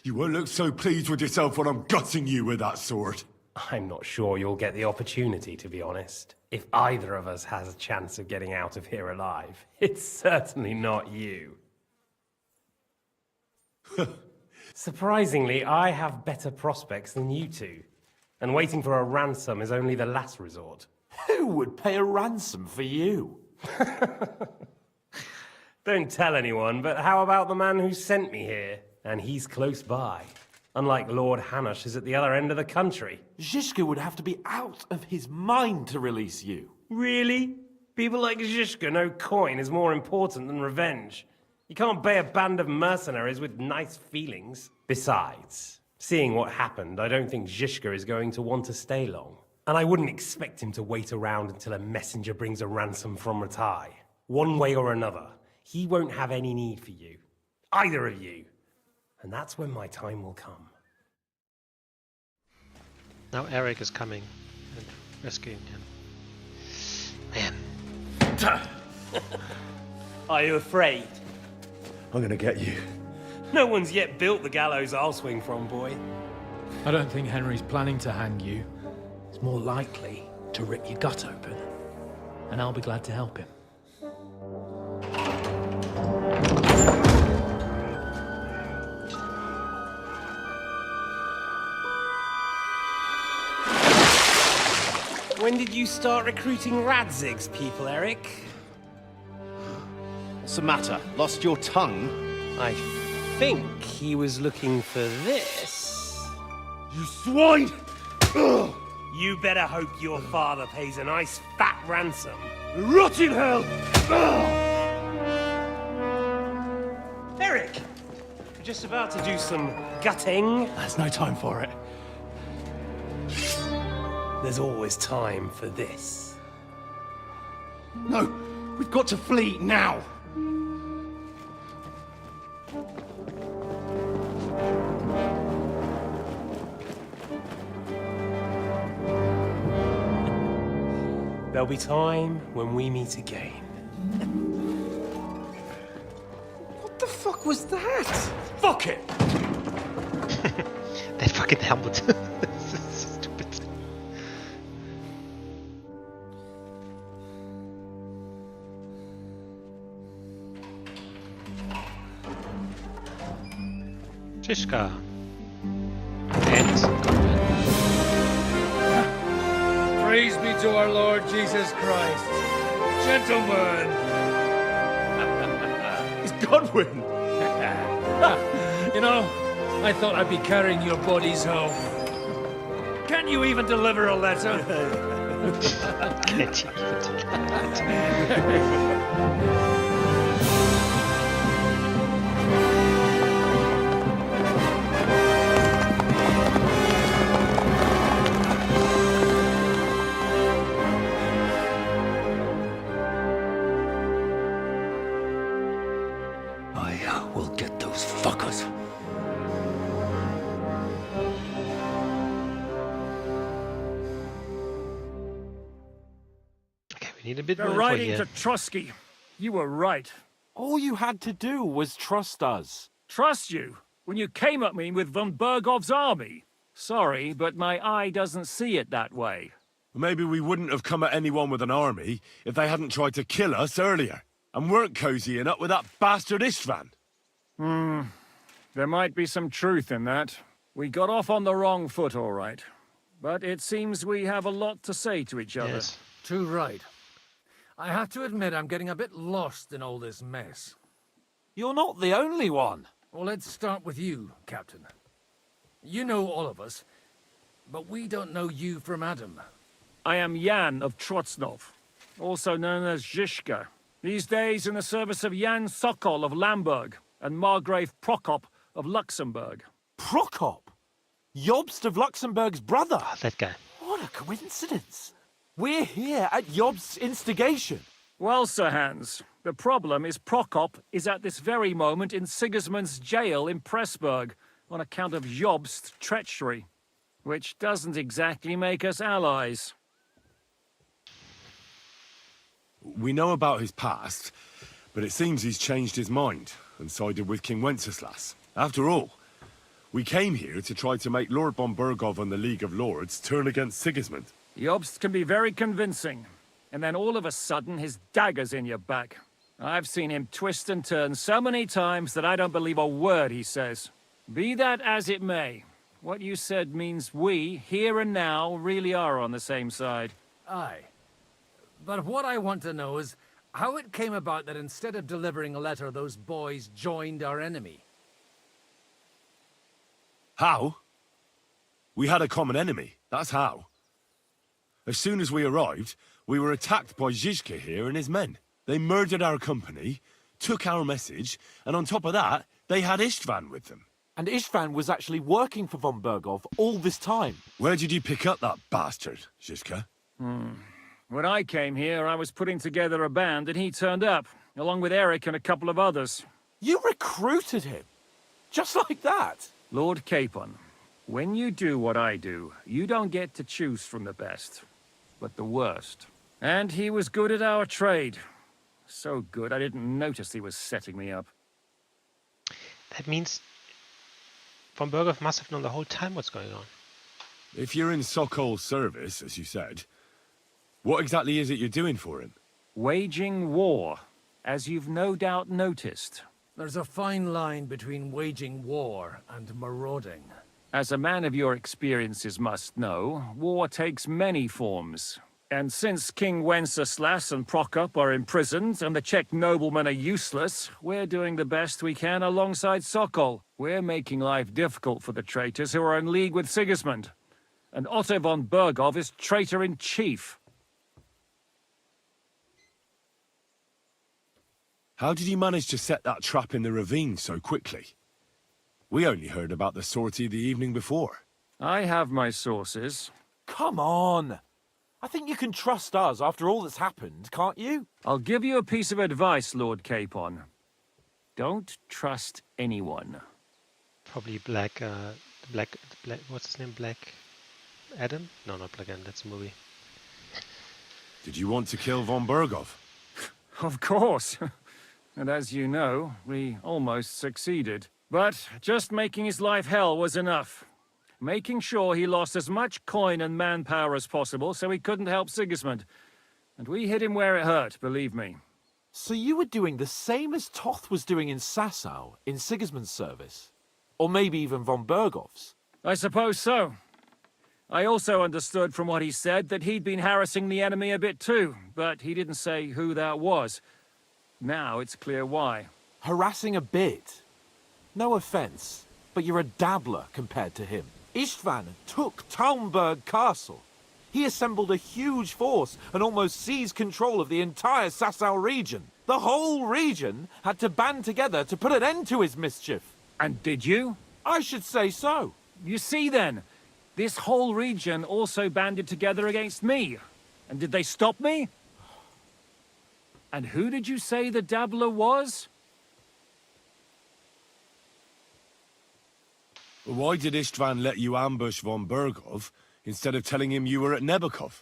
You won't look so pleased with yourself when I'm gutting you with that sword. I'm not sure you'll get the opportunity, to be honest. If either of us has a chance of getting out of here alive, it's certainly not you. Surprisingly, I have better prospects than you two. And waiting for a ransom is only the last resort. Who would pay a ransom for you? Don't tell anyone, but how about the man who sent me here? And he's close by. Unlike Lord Hanush is at the other end of the country. Zhishka would have to be out of his mind to release you. Really? People like Zhishka know coin is more important than revenge. You can't pay a band of mercenaries with nice feelings. Besides, seeing what happened, I don't think Zhishka is going to want to stay long. And I wouldn't expect him to wait around until a messenger brings a ransom from Ratai. One way or another, he won't have any need for you. Either of you. And that's when my time will come. Now Eric is coming and rescuing him. Man. Are you afraid? I'm gonna get you. No one's yet built the gallows I'll swing from, boy. I don't think Henry's planning to hang you. He's more likely to rip your gut open. And I'll be glad to help him. When did you start recruiting Radzig's people, Eric? What's the matter? Lost your tongue? I think he was looking for this. You swine! Ugh. You better hope your father pays a nice fat ransom. Rot in hell! Ugh. Eric! We're just about to do some gutting. There's no time for it. There's always time for this. No, we've got to flee now. There'll be time when we meet again. What the fuck was that? Fuck it! That fucking helmet. Stupid. Zhishka. And Praise be to our Lord Jesus Christ. Gentlemen! It's Godwin! You know, I thought I'd be carrying your bodies home. Can't you even deliver a letter? Can't you even I will get those fuckers. Okay, we need a bit The more info writing here. to Trotsky. You were right. All you had to do was trust us. Trust you? When you came at me with von Bergov's army? Sorry, but my eye doesn't see it that way. Maybe we wouldn't have come at anyone with an army if they hadn't tried to kill us earlier, and weren't cozying up with that bastard Istvan. There might be some truth in that. We got off on the wrong foot, all right. But it seems we have a lot to say to each other. Yes. Too right. I have to admit I'm getting a bit lost in all this mess. You're not the only one. Well, let's start with you, Captain. You know all of us, but we don't know you from Adam. I am Jan of Trotsnov, also known as Zhishka. These days in the service of Jan Sokol of Lamberg and Margrave Prokop of Luxembourg. Prokop? Jobst of Luxembourg's brother? Oh, that guy. What a coincidence. We're here at Jobst's instigation. Well, Sir Hans, the problem is Prokop is at this very moment in Sigismund's jail in Pressburg on account of Jobst's treachery, which doesn't exactly make us allies. We know about his past, but it seems he's changed his mind and sided with King Wenceslas. After all, we came here to try to make Lord von Bergov and the League of Lords turn against Sigismund. Jobst can be very convincing, and then all of a sudden his dagger's in your back. I've seen him twist and turn so many times that I don't believe a word he says. Be that as it may, what you said means we, here and now, really are on the same side. Aye. But what I want to know is how it came about that instead of delivering a letter, those boys joined our enemy. How? We had a common enemy, that's how. As soon as we arrived, we were attacked by Zhizka here and his men. They murdered our company, took our message, and on top of that, they had Istvan with them. And Istvan was actually working for von Bergov all this time. Where did you pick up that bastard, Zhizka? When I came here, I was putting together a band and he turned up, along with Eric and a couple of others. You recruited him? Just like that? Lord Capon, when you do what I do, you don't get to choose from the best, but the worst. And he was good at our trade. So good, I didn't notice he was setting me up. That means von Bergov must have known the whole time what's going on. If you're in Sokol's service, as you said, what exactly is it you're doing for him? Waging war, as you've no doubt noticed. There's a fine line between waging war and marauding. As a man of your experiences must know, war takes many forms. And since King Wenceslas and Prokop are imprisoned and the Czech noblemen are useless, we're doing the best we can alongside Sokol. We're making life difficult for the traitors who are in league with Sigismund. And Otto von Bergov is traitor-in-chief. How did you manage to set that trap in the ravine so quickly? We only heard about the sortie the evening before. I have my sources. Come on. I think you can trust us after all that's happened, can't you? I'll give you a piece of advice, Lord Capon. Don't trust anyone. Probably Black, what's his name? Black Adam? No, not Black Adam, that's a movie. Did you want to kill von Bergov? Of course. And as you know, we almost succeeded. But just making his life hell was enough. Making sure he lost as much coin and manpower as possible so he couldn't help Sigismund. And we hit him where it hurt, believe me. So you were doing the same as Toth was doing in Sasau, in Sigismund's service? Or maybe even von Bergov's? I suppose so. I also understood from what he said that he'd been harassing the enemy a bit too, but he didn't say who that was. Now it's clear why. Harassing a bit? No offense, but you're a dabbler compared to him. Istvan took Talmberg Castle. He assembled a huge force and almost seized control of the entire Sasau region. The whole region had to band together to put an end to his mischief. And did you? I should say so. You see then, this whole region also banded together against me. And did they stop me? And who did you say the dabbler was? Why did Istvan let you ambush von Bergov instead of telling him you were at Nebukov?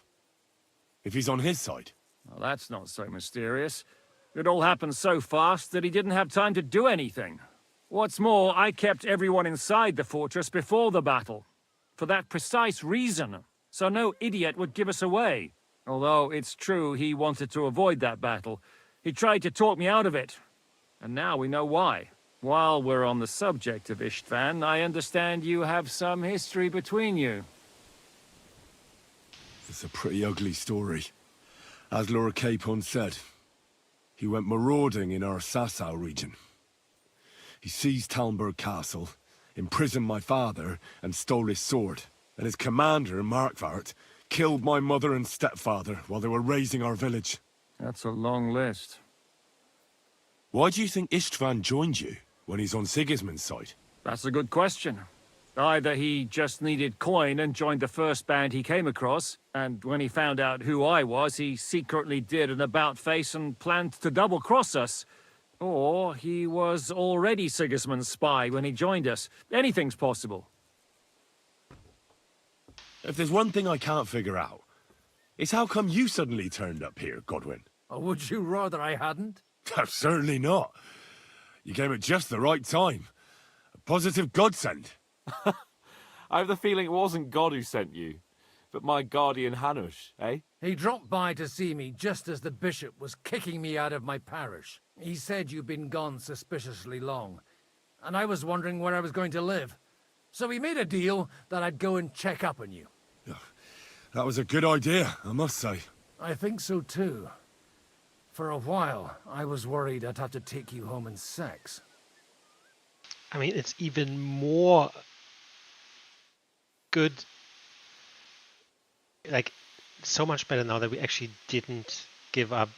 If he's on his side. Well, that's not so mysterious. It all happened so fast that he didn't have time to do anything. What's more, I kept everyone inside the fortress before the battle. For that precise reason, so no idiot would give us away. Although it's true he wanted to avoid that battle. He tried to talk me out of it. And now we know why. While we're on the subject of Istvan, I understand you have some history between you. It's a pretty ugly story. As Lord Capon said, he went marauding in our Sasau region. He seized Talmberg Castle, imprisoned my father, and stole his sword. And his commander, Markvart, killed my mother and stepfather while they were raising our village. That's a long list. Why do you think Istvan joined you when he's on Sigismund's side? That's a good question. Either he just needed coin and joined the first band he came across, and when he found out who I was, he secretly did an about-face and planned to double-cross us. Or he was already Sigismund's spy when he joined us. Anything's possible. If there's one thing I can't figure out, it's how come you suddenly turned up here, Godwin? Or would you rather I hadn't? Certainly not. You came at just the right time. A positive godsend. I have the feeling it wasn't God who sent you, but my guardian Hanush, eh? He dropped by to see me just as the bishop was kicking me out of my parish. He said you'd been gone suspiciously long, and I was wondering where I was going to live. So we made a deal that I'd go and check up on you. That was a good idea, I must say. I think so too. For a while, I was worried I'd have to take you home in sex. I mean, it's even more good, like, so much better now that we actually didn't give up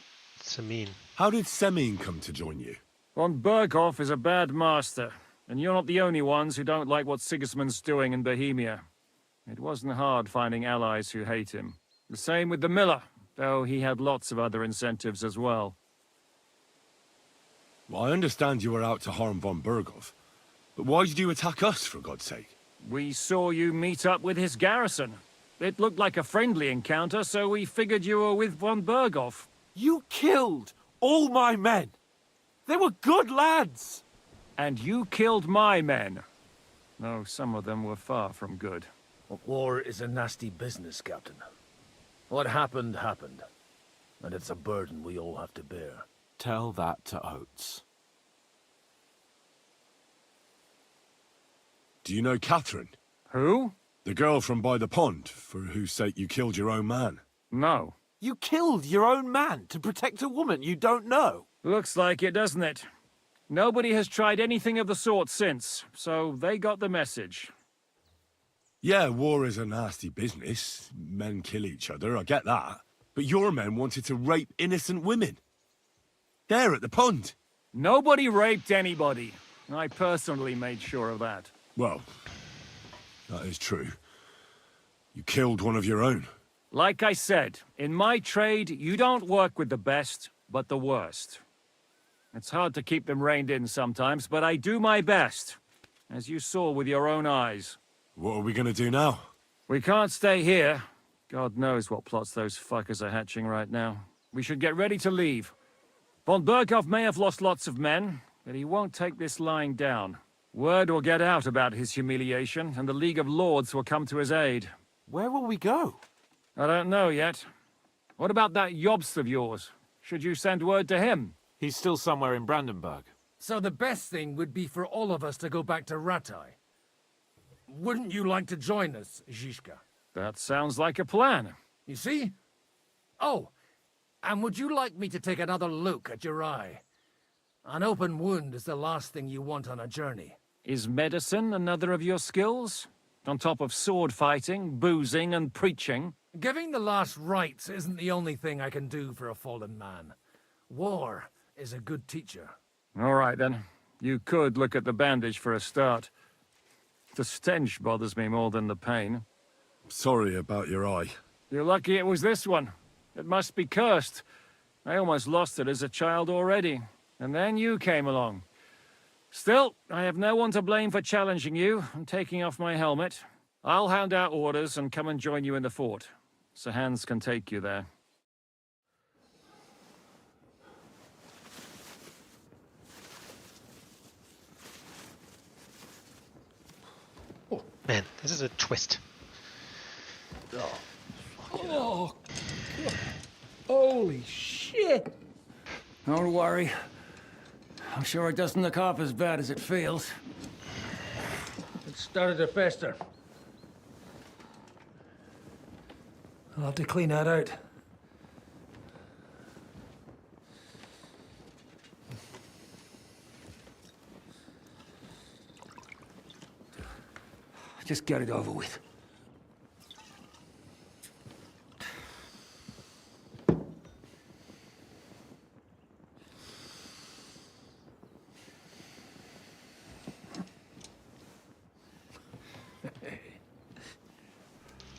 Samin. How did Semin come to join you? Von Berghoff is a bad master, and you're not the only ones who don't like what Sigismund's doing in Bohemia. It wasn't hard finding allies who hate him. The same with the miller, though he had lots of other incentives as well. Well, I understand you were out to harm von Berghoff, but why did you attack us, for God's sake? We saw you meet up with his garrison. It looked like a friendly encounter, so we figured you were with von Berghoff. You killed all my men! They were good lads! And you killed my men. Though some of them were far from good. War is a nasty business, Captain. What happened, happened. And it's a burden we all have to bear. Tell that to Oates. Do you know Catherine? Who? The girl from by the pond, for whose sake you killed your own man. No. You killed your own man to protect a woman you don't know. Looks like it, doesn't it? Nobody has tried anything of the sort since, so they got the message. Yeah, war is a nasty business. Men kill each other, I get that. But your men wanted to rape innocent women. There at the pond. Nobody raped anybody. I personally made sure of that. Well, that is true. You killed one of your own. Like I said, in my trade, you don't work with the best, but the worst. It's hard to keep them reined in sometimes, but I do my best, as you saw with your own eyes. What are we gonna do now? We can't stay here. God knows what plots those fuckers are hatching right now. We should get ready to leave. Von Berghoff may have lost lots of men, but he won't take this lying down. Word will get out about his humiliation, and the League of Lords will come to his aid. Where will we go? I don't know yet. What about that Jobst of yours? Should you send word to him? He's still somewhere in Brandenburg. So the best thing would be for all of us to go back to Ratai. Wouldn't you like to join us, Zizka? That sounds like a plan. You see? Oh, and would you like me to take another look at your eye? An open wound is the last thing you want on a journey. Is medicine another of your skills? On top of sword fighting, boozing, and preaching? Giving the last rites isn't the only thing I can do for a fallen man. War is a good teacher. All right, then. You could look at the bandage for a start. The stench bothers me more than the pain. Sorry about your eye. You're lucky it was this one. It must be cursed. I almost lost it as a child already. And then you came along. Still, I have no one to blame for challenging you and taking off my helmet. I'll hand out orders and come and join you in the fort. Sir Hans can take you there. Man, this is a twist. Oh, holy shit! Don't worry. I'm sure it doesn't look half as bad as it feels. It started to fester. I'll have to clean that out. Just get it over with.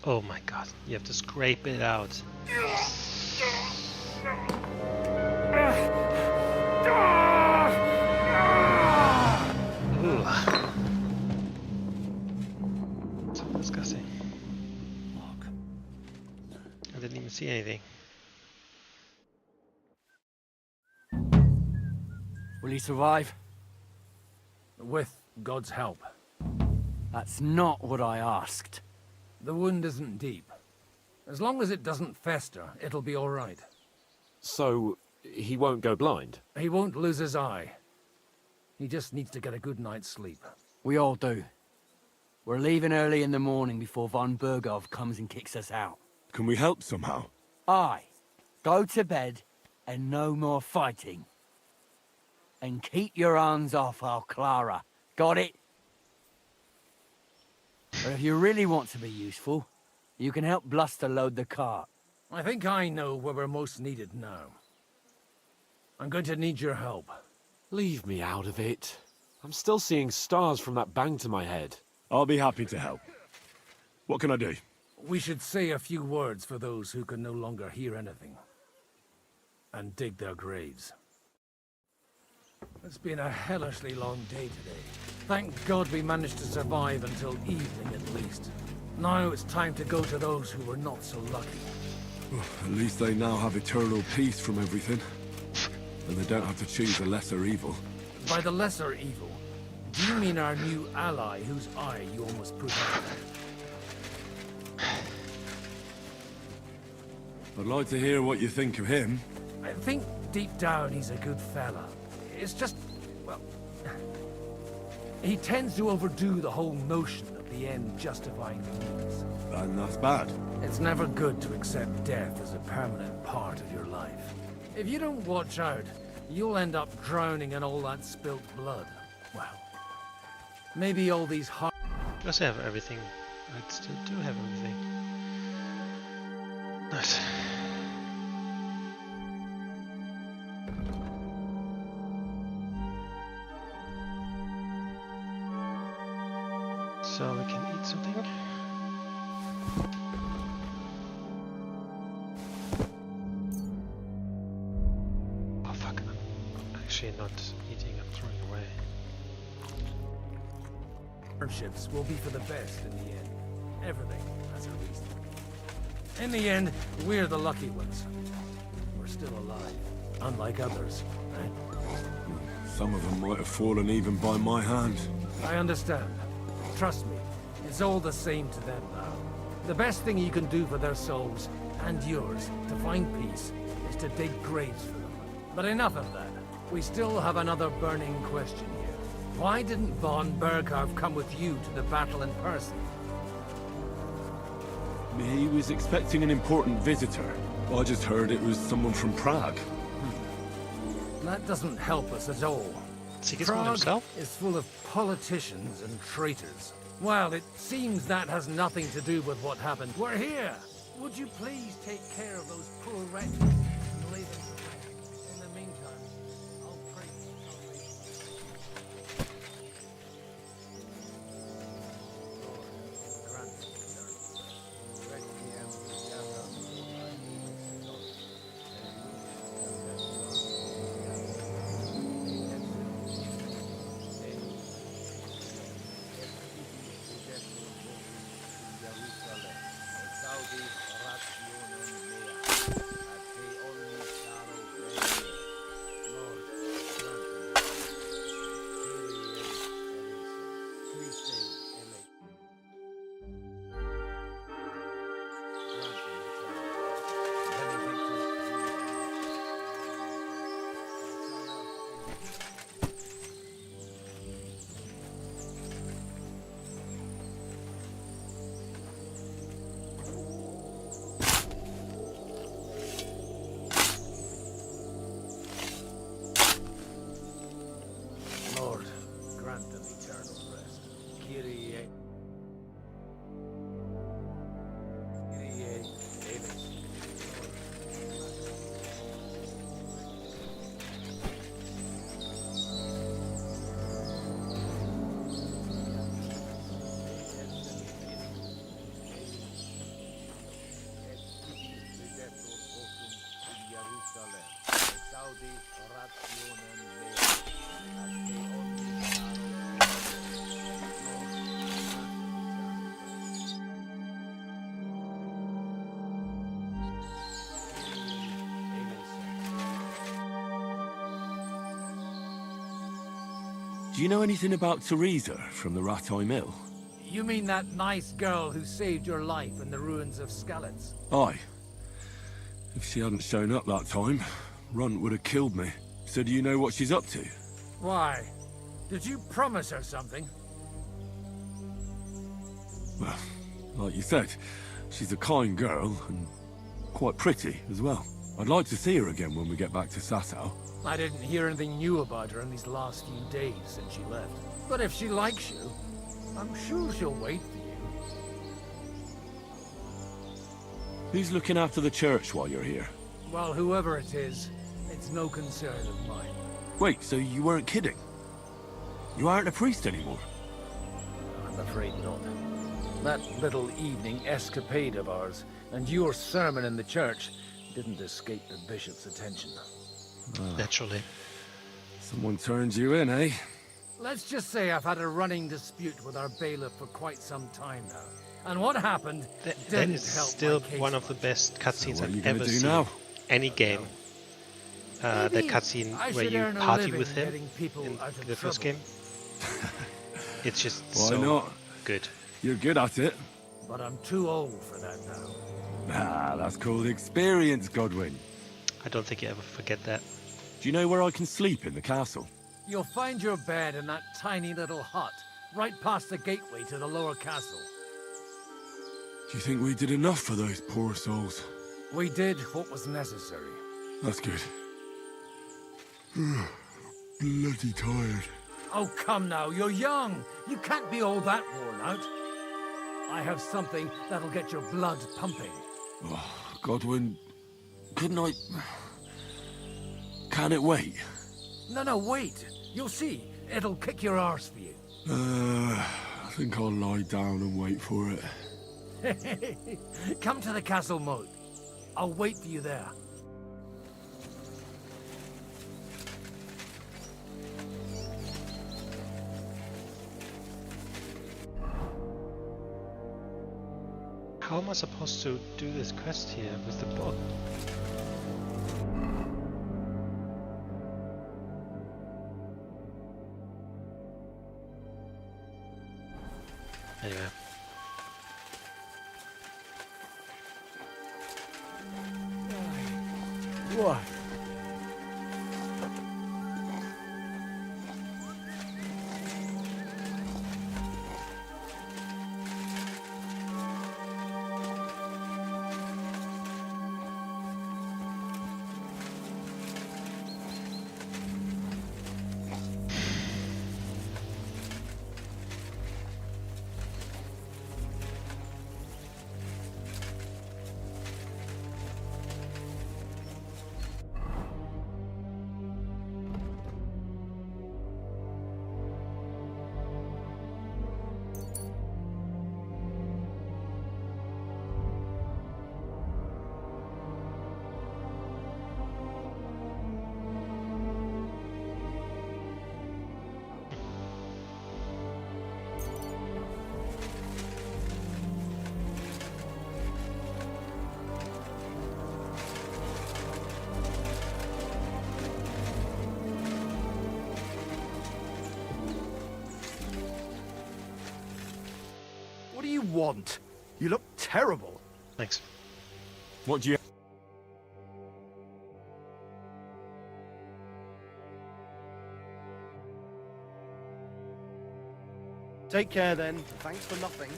Oh my god, you have to scrape it out. Ooh. So disgusting. I didn't even see anything. Will he survive? With God's help. That's not what I asked. The wound isn't deep. As long as it doesn't fester, it'll be all right. So, he won't go blind? He won't lose his eye. He just needs to get a good night's sleep. We all do. We're leaving early in the morning before von Burgov comes and kicks us out. Can we help somehow? Aye. Go to bed and no more fighting. And keep your hands off our Clara. Got it? But if you really want to be useful, you can help Bluster load the cart. I think I know where we're most needed now. I'm going to need your help. Leave me out of it. I'm still seeing stars from that bang to my head. I'll be happy to help. What can I do? We should say a few words for those who can no longer hear anything. And dig their graves. It's been a hellishly long day today. Thank God we managed to survive until evening at least. Now it's time to go to those who were not so lucky. At least they now have eternal peace from everything. And they don't have to choose a lesser evil. By the lesser evil, do you mean our new ally whose eye you almost put out? I'd like to hear what you think of him. I think deep down he's a good fella. It's just, well, he tends to overdo the whole notion of the end justifying the means. And that's bad. It's never good to accept death as a permanent part of your life. If you don't watch out, you'll end up drowning in all that spilt blood. Well, maybe all these hard... Does have everything. I still do have everything. Nice. So we can eat something. Oh fuck, I'm actually not eating, I'm throwing away. Hardships will be for the best in the end. Everything has a reason. In the end, we're the lucky ones. We're still alive, unlike others, right? Some of them might have fallen even by my hand. I understand. Trust me, it's all the same to them now. The best thing you can do for their souls, and yours, to find peace, is to dig graves for them. But enough of that. We still have another burning question here. Why didn't von Burgov come with you to the battle in person? He was expecting an important visitor. I just heard it was someone from Prague. That doesn't help us at all. Sigismund himself? Is full of politicians and traitors. Well, it seems that has nothing to do with what happened. We're here! Would you please take care of those poor wretches and lay them to rest? In the meantime, I'll pray for salvation. Do you know anything about Teresa from the Ratay Mill? You mean that nice girl who saved your life in the ruins of Skalitz? Aye. If she hadn't shown up that time, Runt would have killed me. So do you know what she's up to? Why? Did you promise her something? Well, like you said, she's a kind girl and quite pretty as well. I'd like to see her again when we get back to Sasau. I didn't hear anything new about her in these last few days since she left. But if she likes you, I'm sure she'll wait for you. Who's looking after the church while you're here? Well, whoever it is, it's no concern of mine. Wait, so you weren't kidding? You aren't a priest anymore? I'm afraid not. That little evening escapade of ours, and your sermon in the church, didn't escape the bishop's attention. Naturally. Someone turned you in, eh? Let's just say I've had a running dispute with our bailiff for quite some time now. And what happened That didn't is help still my case one of the much. best cutscenes what are you I've gonna ever do seen. now? Any game. That Maybe cutscene I where should you earn a party living with him getting people in out of the first trouble. game. It's just Why so not? good. You're good at it. But I'm too old for that now. Ah, that's called experience, Godwin. I don't think you ever forget that. Do you know where I can sleep in the castle? You'll find your bed in that tiny little hut, right past the gateway to the lower castle. Do you think we did enough for those poor souls? We did what was necessary. That's good. Bloody tired. Oh, come now, you're young. You can't be all that worn out. I have something that'll get your blood pumping. Oh, Godwin, couldn't I... Can it wait? No, wait. You'll see. It'll kick your arse for you. I think I'll lie down and wait for it. Come to the castle moat. I'll wait for you there. How am I supposed to do this quest here with the book? Anyway. What? What do you want? You look terrible. Thanks. What do you... Take care then. Thanks for nothing.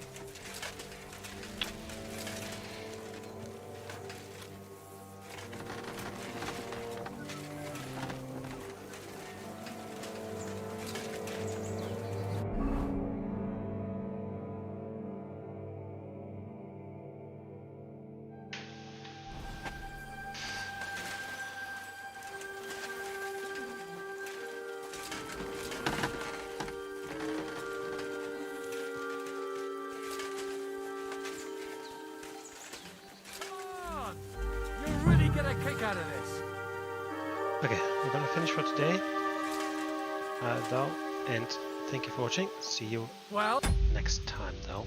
Come on! You'll really get a kick out of this. Okay, we're gonna finish for today. Though, and thank you for watching. See you next time, though.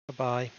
Bye-bye.